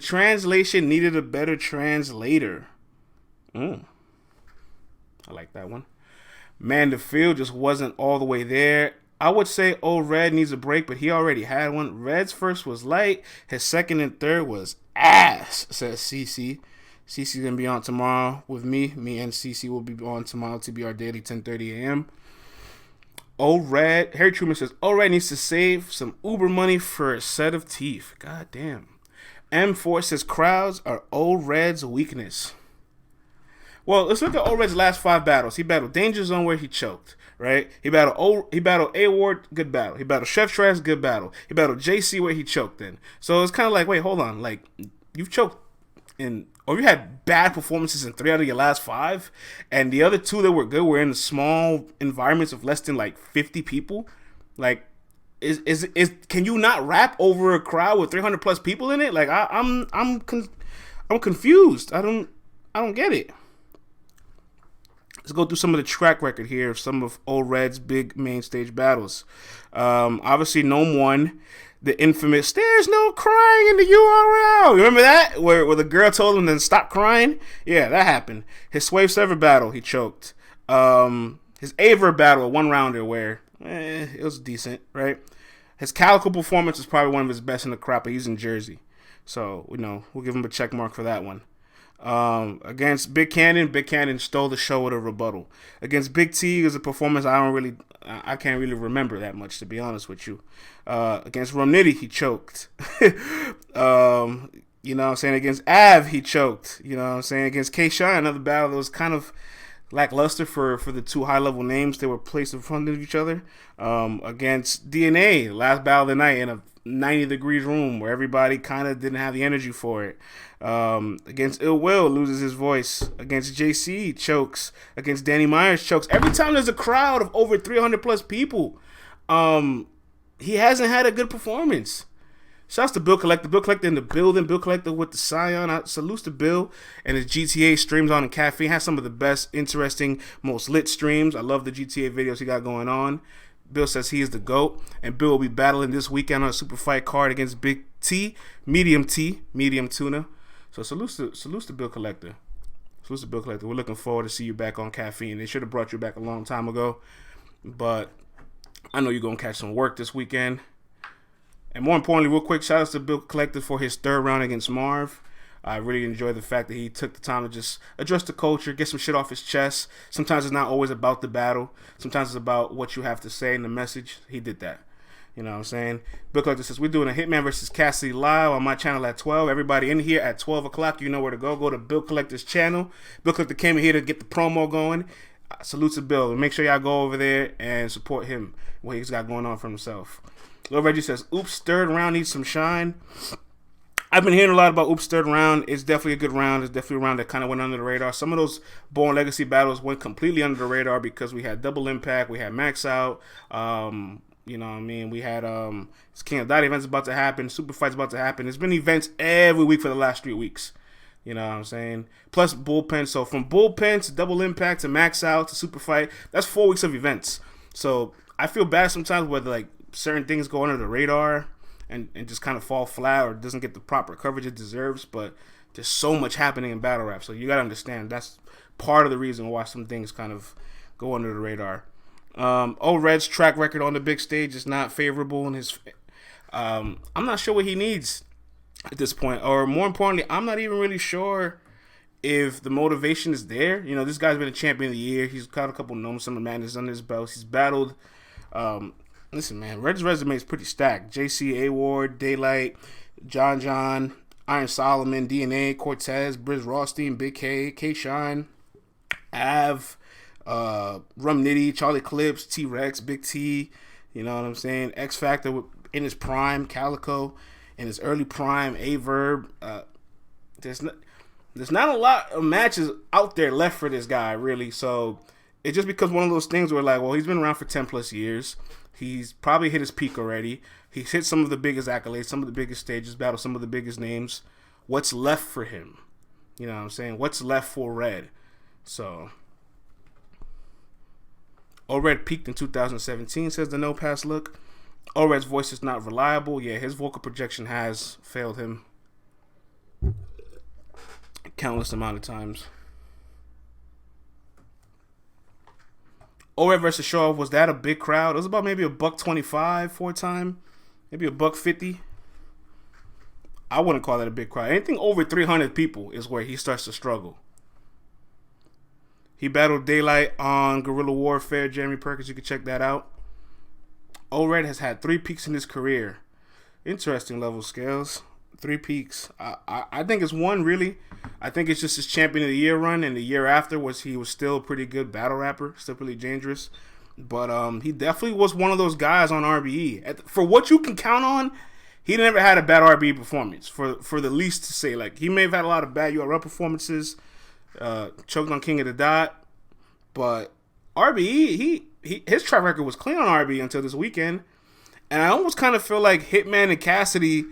Speaker 1: translation needed a better translator. I like that one. Man, the field just wasn't all the way there. I would say Red needs a break, but he already had one. Red's first was light. His second and third was ass, says CC. CC's going to be on tomorrow with me. Me and CC will be on tomorrow, LTBR Daily, 10:30 a.m. Red, Harry Truman says, Red needs to save some Uber money for a set of teeth. God damn. M4 says, crowds are Red's weakness. Well, let's look at Red's last 5 battles. He battled Danger Zone where he choked, right? He battled A.ward, good battle. He battled Chef Trash, good battle. He battled JC where he choked in. So it's kind of like, wait, hold on. Like, you've choked you had bad performances in 3 out of your last 5, and the other 2 that were good were in the small environments of less than like 50 people. Like, can you not rap over a crowd with 300 plus people in it? Like, I'm confused. I don't get it. Let's go through some of the track record here of some of Red's big main stage battles. Obviously, Gnome won the infamous "There's no crying in the URL." Remember that? Where the girl told him to stop crying? Yeah, that happened. His Swave Server battle, he choked. His A.ward battle, a 1-rounder where it was decent, right? His Calico performance is probably one of his best in the crop, but he's in Jersey. So, we'll give him a check mark for that one. Against Big Cannon stole the show with a rebuttal. Against Big T, it was a performance I can't really remember that much, to be honest with you. Against Rum Nitty, he choked. Against Av, he choked. Against K-Shine, another battle that was kind of lackluster for the 2 high-level names that were placed in front of each other. Against DNA, last battle of the night in a 90 degrees room where everybody kind of didn't have the energy for it. Against Ill Will, loses his voice. Against JC, chokes. Against Danny Myers, chokes. Every time there's a crowd of over 300 plus people, he hasn't had a good performance. Shouts to Bill Collector. Bill Collector in the building. Bill Collector with the Scion. Salutes to Bill and his GTA streams on Caffeine. Has some of the best, interesting, most lit streams. I love the GTA videos he got going on. Bill says he is the GOAT, and Bill will be battling this weekend on a super fight card against Big T, medium tuna. So salutes to Bill Collector. Salutes to Bill Collector. We're looking forward to see you back on Caffeine. They should have brought you back a long time ago, but I know you're going to catch some work this weekend. And more importantly, real quick, shout out to Bill Collector for his 3rd round against Marv. I really enjoyed the fact that he took the time to just address the culture, get some shit off his chest. Sometimes it's not always about the battle. Sometimes it's about what you have to say and the message. He did that. You know what I'm saying? Bill Collector says, we're doing a Hitman versus Cassidy live on my channel at 12. Everybody in here at 12 o'clock, you know where to go. Go to Bill Collector's channel. Bill Collector came in here to get the promo going. Salute to Bill. Make sure y'all go over there and support him, what he's got going on for himself. Lil Reggie says, oops, 3rd round needs some shine. I've been hearing a lot about Oops 3rd round. It's definitely a good round. It's definitely a round that kind of went under the radar. Some of those Born Legacy battles went completely under the radar because we had Double Impact, we had Max Out, you know what I mean? We had King of Dot events about to happen, Super Fights about to happen. There's been events every week for the last 3 weeks. You know what I'm saying? Plus Bullpen. So from Bullpen to Double Impact to Max Out to Super Fight, that's 4 weeks of events. So I feel bad sometimes where like certain things go under the radar and just kind of fall flat or doesn't get the proper coverage it deserves, but there's so much happening in battle rap, so you gotta understand that's part of the reason why some things kind of go under the radar. Red's track record on the big stage is not favorable, and his I'm not sure what he needs at this point, or more importantly, I'm not even really sure if the motivation is there, this guy's been a champion of the year. He's got a couple known Summer Madness under his belt. He's battled. Listen, man, Red's resume is pretty stacked. JC, A.ward, Daylight, John, Iron Solomon, DNA, Cortez, Briz Rothstein, Big K, K-Shine, Av, Rum Nitty, Charlie Clips, T-Rex, Big T, you know what I'm saying? X Factor in his prime, Calico in his early prime, A.Verb. There's not a lot of matches out there left for this guy, really. So it just becomes one of those things where, like, well, he's been around for 10 plus years. He's probably hit his peak already. He's hit some of the biggest accolades, some of the biggest stages, battled some of the biggest names. What's left for him? You know what I'm saying? What's left for Red? So, O-Red peaked in 2017, says the No Pass Look. O-Red's voice is not reliable. Yeah, his vocal projection has failed him countless amount of times. O-Red versus Shaw, was that a big crowd? It was about maybe $125 for a time. Maybe $150. I wouldn't call that a big crowd. Anything over 300 people is where he starts to struggle. He battled Daylight on Guerrilla Warfare, Jeremy Perkins. You can check that out. O-Red has had 3 peaks in his career. Interesting level scales. 3 peaks. I think it's one, really. I think it's just his Champion of the Year run, and the year after he was still a pretty good battle rapper, still pretty dangerous. But he definitely was one of those guys on RBE. For what you can count on, he never had a bad RBE performance. For the least to say, like, he may have had a lot of bad URL performances, choked on King of the Dot, but RBE, his track record was clean on RBE until this weekend. And I almost kind of feel like Hitman and Cassidy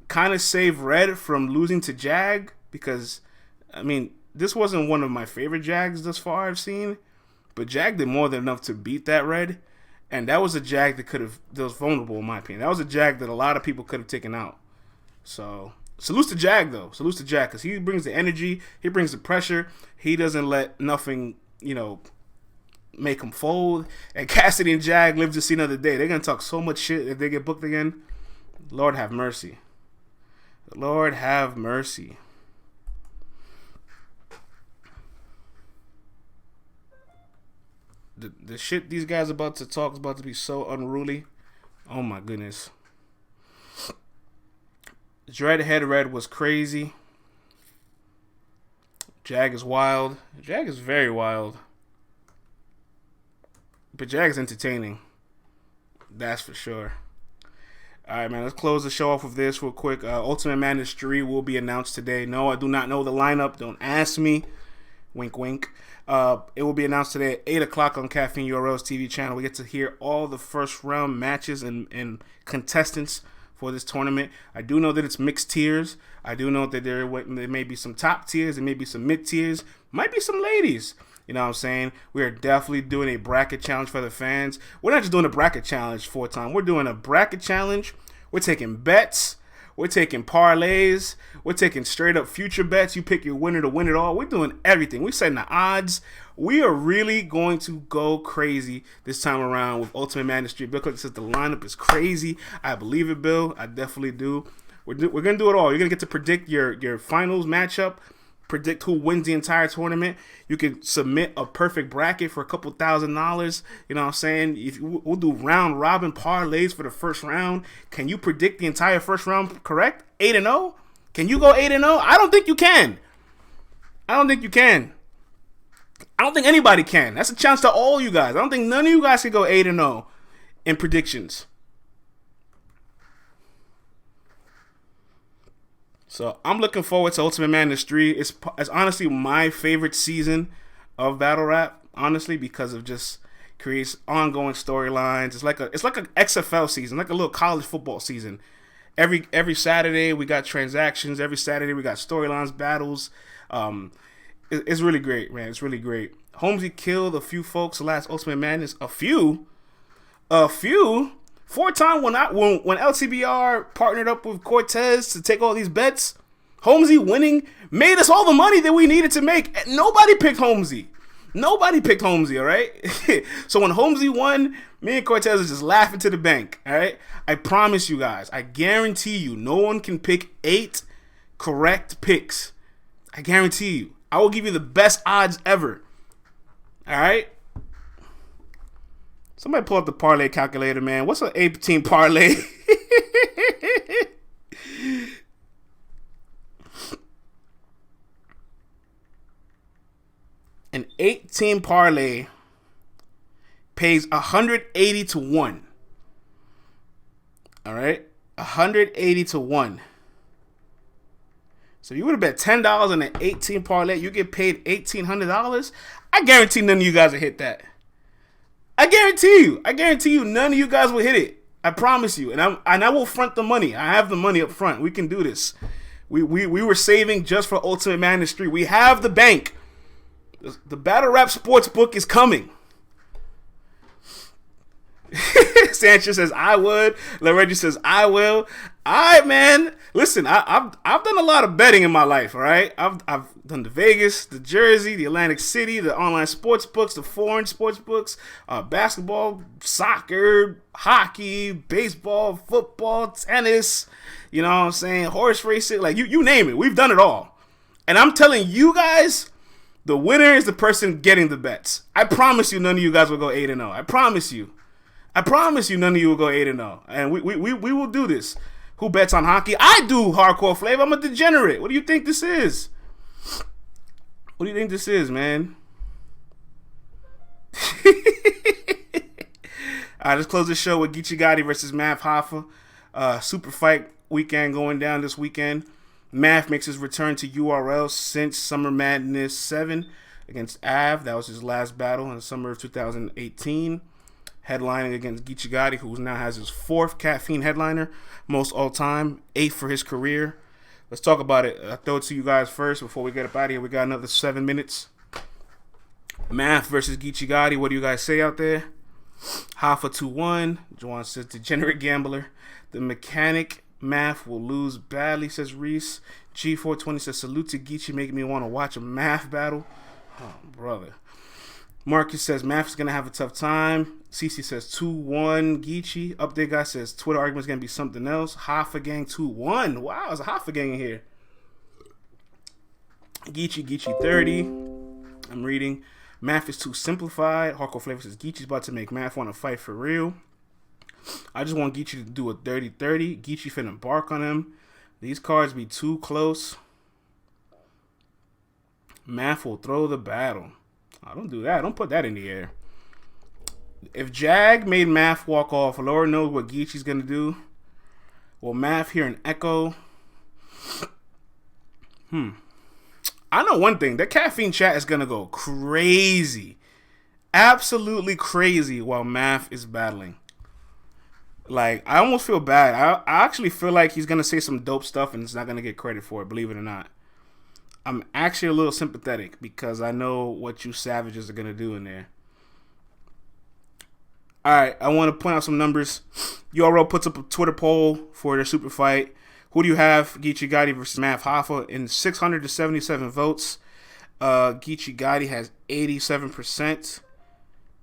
Speaker 1: kind of saved Red from losing to Jag, because, I mean, this wasn't one of my favorite Jags thus far I've seen, but Jag did more than enough to beat that Red, and that was a Jag that was vulnerable in my opinion. That was a Jag that a lot of people could have taken out. So, salute to Jag, though. Salute to Jag, because he brings the energy, he brings the pressure, he doesn't let nothing, make him fold. And Cassidy and Jag live to see another day. They're going to talk so much shit if they get booked again. Lord have mercy. Lord have mercy. The shit these guys about to talk is about to be so unruly. Oh my goodness. Dreadhead Red was crazy. Jag is wild. Jag is very wild. But Jag is entertaining. That's for sure. Alright, man, let's close the show off with this real quick. Ultimate Madness 3 will be announced today. No, I do not know the lineup. Don't ask me. Wink, wink. It will be announced today at 8 o'clock on Caffeine URL's TV channel. We get to hear all the first round matches and contestants for this tournament. I do know that it's mixed tiers. I do know that there may be some top tiers. There may be some mid tiers. Might be some ladies. You know what I'm saying? We are definitely doing a bracket challenge for the fans. We're not just doing a bracket challenge for a time. We're doing a bracket challenge. We're taking bets. We're taking parlays. We're taking straight up future bets. You pick your winner to win it all. We're doing everything. We're setting the odds. We are really going to go crazy this time around with Ultimate Madness 3. Bill Clinton says the lineup is crazy. I believe it, Bill. I definitely do. We're going to do it all. You're going to get to predict your finals matchup, predict who wins the entire tournament. You can submit a perfect bracket for a couple $1,000. You know what I'm saying? We'll do round robin parlays for the first round. Can you predict the entire first round correct? 8-0? Can you go 8-0? I don't think you can. I don't think you can. I don't think anybody can. That's a challenge to all you guys. I don't think none of you guys can go 8-0 in predictions. So I'm looking forward to Ultimate Madness 3. It's honestly my favorite season of battle rap, honestly, because of just creates ongoing storylines. It's like a XFL season, like a little college football season. Every Saturday we got transactions. Every Saturday we got storylines, battles. It's really great, man. It's really great. Holmesy killed a few folks last Ultimate Madness. A few. 4-time when LTBR partnered up with Cortez to take all these bets, Holmesy winning made us all the money that we needed to make. Nobody picked Holmesy. All right? So when Holmesy won, me and Cortez was just laughing to the bank, all right? I promise you guys, I guarantee you, no one can pick 8 correct picks. I guarantee you. I will give you the best odds ever. All right? Somebody pull up the parlay calculator, man. What's an 18 parlay? An 18 parlay pays 180 to 1. All right? 180 to 1. So you would have bet $10 on an 18 parlay. You get paid $1,800. I guarantee none of you guys will hit that. I guarantee you none of you guys will hit it. I promise you. And I will front the money. I have the money up front. We can do this. We were saving just for Ultimate Madness 3. We have the bank. The Battle Rap Sportsbook is coming. Sanchez says, I would. LaReggie says, I will. All right, man. Listen, I've done a lot of betting in my life, all right? I've done the Vegas, the Jersey, the Atlantic City, the online sports books, the foreign sports books, basketball, soccer, hockey, baseball, football, tennis, you know what I'm saying, horse racing, like you name it. We've done it all. And I'm telling you guys, the winner is the person getting the bets. I promise you none of you guys will go 8-0. I promise you none of you will go 8-0. And we will do this. Who bets on hockey? I do, Hardcore Flavor. I'm a degenerate. What do you think this is? What do you think this is, man? All right, let's close the show with Geechi Gotti versus Math Hoffa. Super fight weekend going down this weekend. Math makes his return to URL since Summer Madness 7 against Av. That was his last battle in the summer of 2018. Headlining against Geechi Gotti, who now has his 4th caffeine headliner, most all time, 8th for his career. Let's talk about it. I'll throw it to you guys first before we get up out of here. We got another 7 minutes. Math versus Geechi Gotti. What do you guys say out there? Hoffa 2-1. Juwan says degenerate gambler. The mechanic Math will lose badly, says Reese. G420 says salute to Geechi, making me want to watch a Math battle. Oh, brother. Marcus says Math's going to have a tough time. CC says 2-1 Geechi. Update guy says Twitter argument's going to be something else. Hoffa gang 2-1. Wow, there's a Hoffa gang in here. Geechi 30. I'm reading. Math is too simplified. Hardcore Flavor says Geechi's about to make Math want to fight for real. I just want Geechi to do a 30-30. Geechi finna bark on him. These cards be too close. Math will throw the battle. I don't do that. Don't put that in the air. If Jag made Math walk off, Lord knows what Geechi's going to do. Will Math hear an echo? I know one thing. The caffeine chat is going to go crazy. Absolutely crazy while Math is battling. Like, I almost feel bad. I actually feel like he's going to say some dope stuff and he's not going to get credit for it, believe it or not. I'm actually a little sympathetic because I know what you savages are going to do in there. All right, I want to point out some numbers. URL puts up a Twitter poll for their super fight. Who do you have? Geechi Gotti versus Math Hoffa in 677 votes. Geechi Gotti has 87%.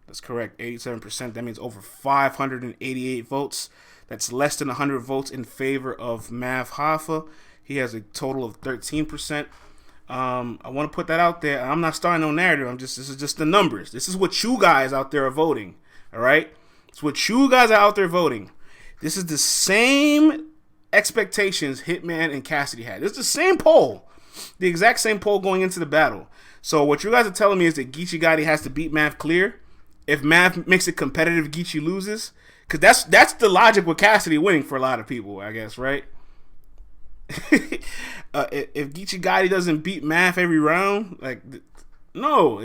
Speaker 1: That's correct, 87%. That means over 588 votes. That's less than 100 votes in favor of Math Hoffa. He has a total of 13%. I want to put that out there. I'm not starting no narrative. This is just the numbers. This is what you guys out there are voting. All right? It's what you guys are out there voting. This is the same expectations Hitman and Cassidy had. It's the same poll. The exact same poll going into the battle. So what you guys are telling me is that Geechi Gotti has to beat Math clear. If Math makes it competitive, Geechi loses. Because that's the logic with Cassidy winning for a lot of people, I guess, right? If Geechi Gotti doesn't beat Math every round, like, no,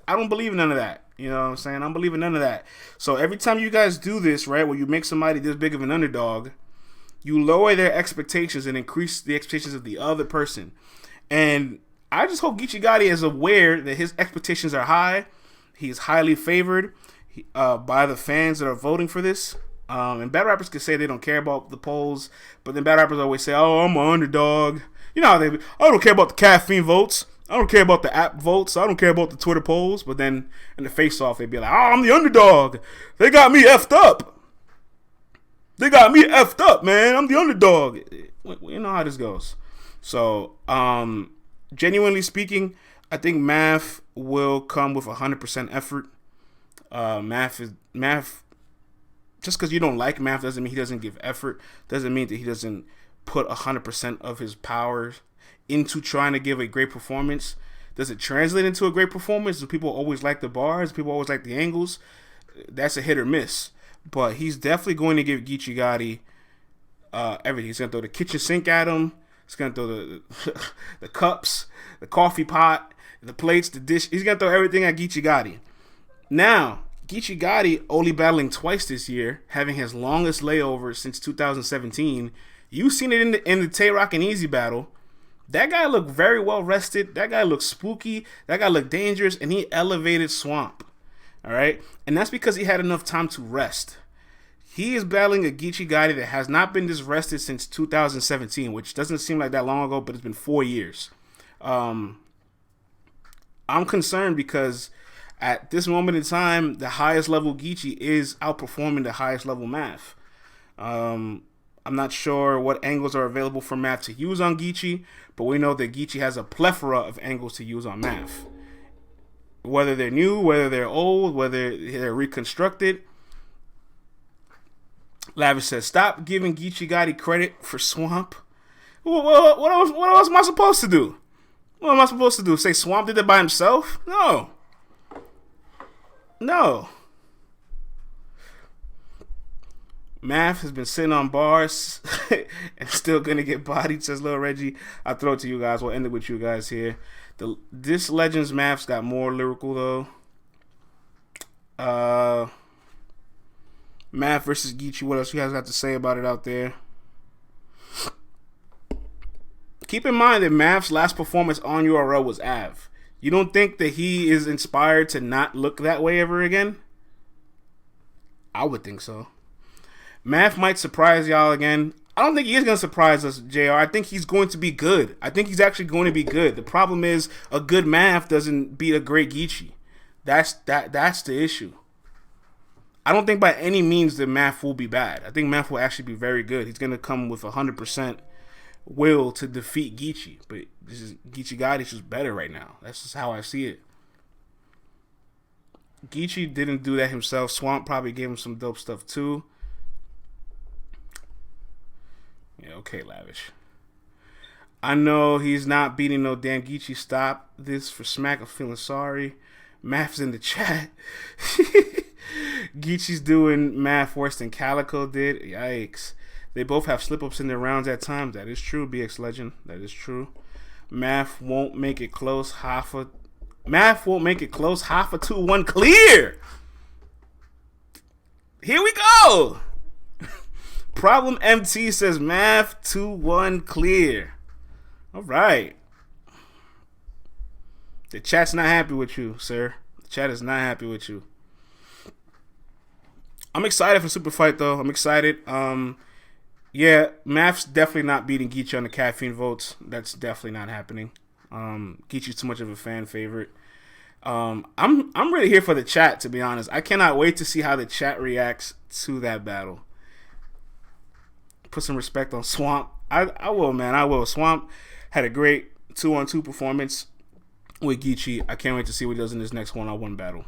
Speaker 1: I don't believe in none of that. You know what I'm saying? I don't believe in none of that. So every time you guys do this, right, where you make somebody this big of an underdog, you lower their expectations and increase the expectations of the other person. And I just hope Geechi Gotti is aware that his expectations are high. He's highly favored by the fans that are voting for this. And bad rappers can say they don't care about the polls, but then bad rappers always say, oh, I'm an underdog. You know how I don't care about the caffeine votes. I don't care about the app votes. I don't care about the Twitter polls. But then in the face-off, they'd be like, oh, I'm the underdog. They got me effed up. Man. I'm the underdog. You know how this goes. So, genuinely speaking, I think Math will come with 100% effort. Math. Just because you don't like Math doesn't mean he doesn't give effort. Doesn't mean that he doesn't put 100% of his powers into trying to give a great performance. Does it translate into a great performance? Do people always like the bars? Do people always like the angles? That's a hit or miss. But he's definitely going to give Geechi Gotti everything. He's going to throw the kitchen sink at him. He's going to throw the cups, the coffee pot, the plates, the dish. He's going to throw everything at Geechi Gotti. Now, Geechi Gotti only battling twice this year, having his longest layover since 2017. You've seen it in the Tay-Rock and Easy battle. That guy looked very well rested. That guy looked spooky. That guy looked dangerous, and he elevated Swamp. All right? And that's because he had enough time to rest. He is battling a Geechi Gotti that has not been this rested since 2017, which doesn't seem like that long ago, but it's been 4 years. I'm concerned because at this moment in time, the highest level Geechi is outperforming the highest level Math. I'm not sure what angles are available for Math to use on Geechi, but we know that Geechi has a plethora of angles to use on Math. Whether they're new, whether they're old, whether they're reconstructed. Lavish says, stop giving Geechi Gotti credit for Swamp. What else am I supposed to do? What am I supposed to do? Say Swamp did it by himself? No. Math has been sitting on bars and still going to get bodied, says Lil Reggie. I'll throw it to you guys. We'll end it with you guys here. This Legends Math's got more lyrical, though. Math versus Geechi. What else you guys got to say about it out there? Keep in mind that Math's last performance on URL was Av. You don't think that he is inspired to not look that way ever again? I would think so. Math might surprise y'all again. I don't think he is going to surprise us, JR. I think he's going to be good. I think he's actually going to be good. The problem is a good Math doesn't beat a great Geechi. That's the issue. I don't think by any means that Math will be bad. I think Math will actually be very good. He's going to come with 100% will to defeat Geechi. But Geechi Gotti's just better right now. That's just how I see it. Geechi didn't do that himself. Swamp probably gave him some dope stuff too. Yeah, okay, Lavish. I know he's not beating no damn Geechi. Stop this for smack. I'm feeling sorry. Math's in the chat. Geechi's doing Math worse than Calico did. Yikes. They both have slip-ups in their rounds at times. That is true, BX Legend. That is true. Math won't make it close. Half a 2-1 clear. Here we go. Problem MT says Math 2-1 clear. All right. The chat's not happy with you, sir. The chat is not happy with you. I'm excited for Super Fight, though. I'm excited. Yeah, Math's definitely not beating Geechi on the caffeine votes. That's definitely not happening. Geechi's too much of a fan favorite. I'm really here for the chat, to be honest. I cannot wait to see how the chat reacts to that battle. Put some respect on Swamp. I will, man. I will. Swamp had a great 2-on-2 performance with Geechi. I can't wait to see what he does in this next 1-on-1 battle.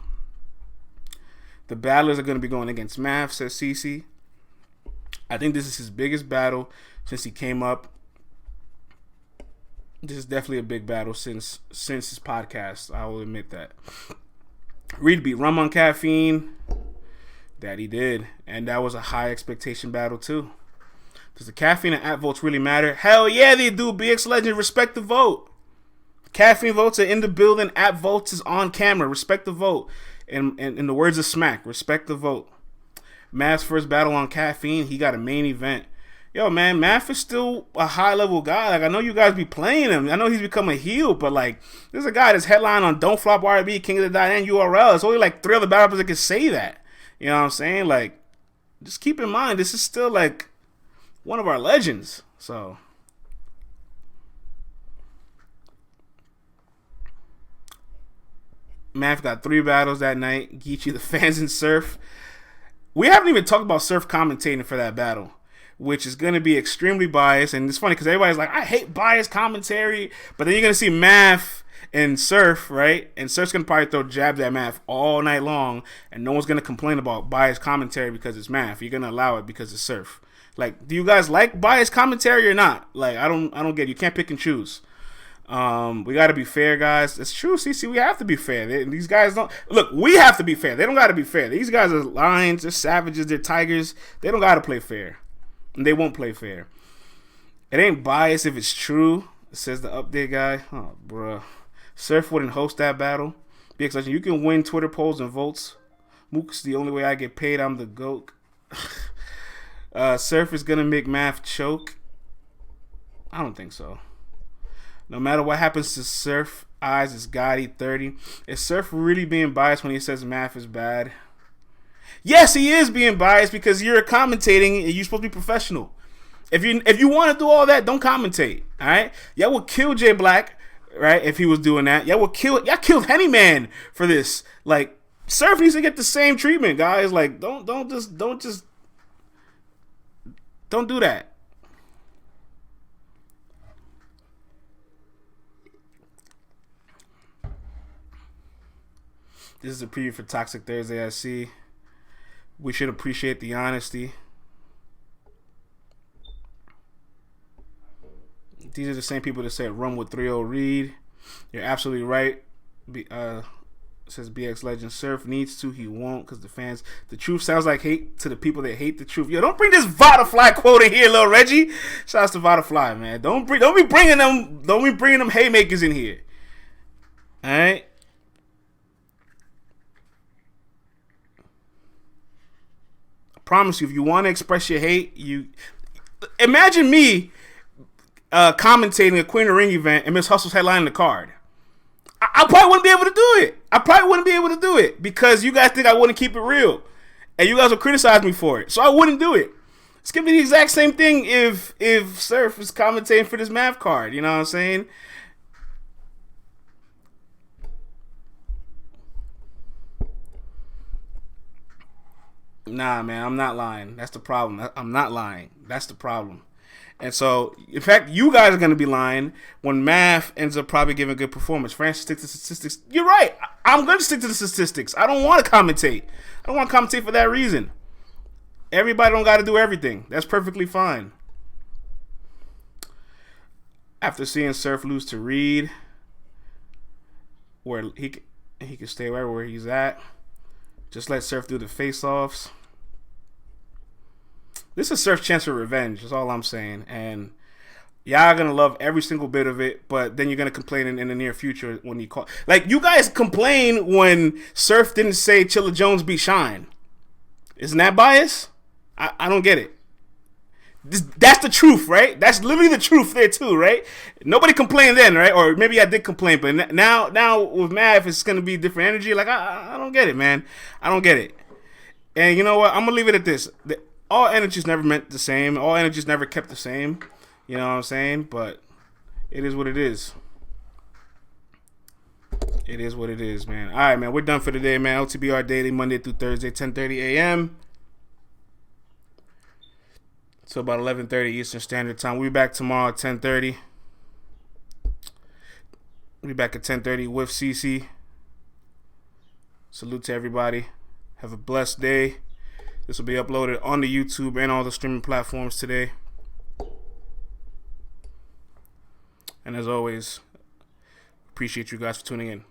Speaker 1: The battlers are going to be going against Math, says Cece. I think this is his biggest battle since he came up. This is definitely a big battle since his podcast. I will admit that. Reed beat Rum on caffeine. That he did. And that was a high expectation battle too. Does the caffeine and app votes really matter? Hell yeah, they do. BX Legend, respect the vote. Caffeine votes are in the building. App votes is on camera. Respect the vote. And in the words of Smack, respect the vote. Math's first battle on caffeine, he got a main event. Yo, man, Math is still a high-level guy. Like, I know you guys be playing him. I know he's become a heel, but, like, there's a guy that's headline on Don't Flop RB, King of the Dot, and URL. There's only, like, 3 other battle rappers that can say that. You know what I'm saying? Like, just keep in mind, this is still, like, one of our legends. So, Math got 3 battles that night. Geechi, the fans, and Surf. We haven't even talked about Surf commentating for that battle. which is going to be extremely biased. And it's funny because everybody's like, I hate biased commentary. But then you're going to see Math and Surf, right? And Surf's going to probably throw jabs at Math all night long. And no one's going to complain about biased commentary because it's Math. You're going to allow it because it's Surf. Like, do you guys like biased commentary or not? Like, I don't get it. You can't pick and choose. We got to be fair, guys. It's true, CC. We have to be fair. These guys don't look. We have to be fair. They don't got to be fair. These guys are lions. They're savages. They're tigers. They don't got to play fair, and they won't play fair. It ain't biased if it's true. Says the update guy. Oh, bruh. Surf wouldn't host that battle. BX Legend, you can win Twitter polls and votes. Mook's the only way I get paid. I'm the GOAT. Surf is gonna make Math choke. I don't think so. No matter what happens to Surf, eyes is Gotti 30. Is Surf really being biased when he says Math is bad? Yes, he is being biased because you're commentating and you're supposed to be professional. If you want to do all that, don't commentate. All right, y'all would kill Jay Black, right? If he was doing that, y'all killed Hennyman for this. Like, Surf needs to get the same treatment, guys. Like, don't do that. This is a preview for Toxic Thursday. I see. We should appreciate the honesty. These are the same people that said run with 3-0 Reed. You're absolutely right. Says BX Legend. Surf needs to, he won't, because the truth sounds like hate to the people that hate the truth. Yo, don't bring this Vodafly quote in here, little Reggie. Shout out to Vodafly, man. Don't be bringing them haymakers in here. All right. I promise you, if you want to express your hate, you imagine me commentating a Queen of the Ring event and Miss Hustle's headlining the card. I probably wouldn't be able to do it. Because you guys think I wouldn't keep it real. And you guys will criticize me for it. So I wouldn't do it. It's going to be the exact same thing if Surf is commentating for this Math card. You know what I'm saying? Nah, man, I'm not lying. That's the problem. I'm not lying. That's the problem. And so, in fact, you guys are going to be lying when Math ends up probably giving a good performance. Francis, stick to statistics. You're right. I'm going to stick to the statistics. I don't want to commentate. I don't want to commentate for that reason. Everybody don't got to do everything. That's perfectly fine. After seeing Surf lose to Reed, where he can stay right where he's at, just let Surf do the face-offs. This is Surf's chance for revenge, is all I'm saying. And y'all are going to love every single bit of it, but then you're going to complain in the near future when you call. Like, you guys complain when Surf didn't say Chilla Jones beat Shine. Isn't that bias? I don't get it. That's the truth, right? That's literally the truth there, too, right? Nobody complained then, right? Or maybe I did complain, but now with Math, it's going to be different energy. Like, I don't get it, man. I don't get it. And you know what? I'm going to leave it at this. All energy's never meant the same. All energy's never kept the same. You know what I'm saying? But it is what it is. It is what it is, man. All right, man. We're done for today, man. LTBR Daily, Monday through Thursday, 10:30 a.m. So about 11:30 Eastern Standard Time. We'll be back tomorrow at 10:30. We'll be back at 10:30 with CC. Salute to everybody. Have a blessed day. This will be uploaded on the YouTube and all the streaming platforms today. And as always, appreciate you guys for tuning in.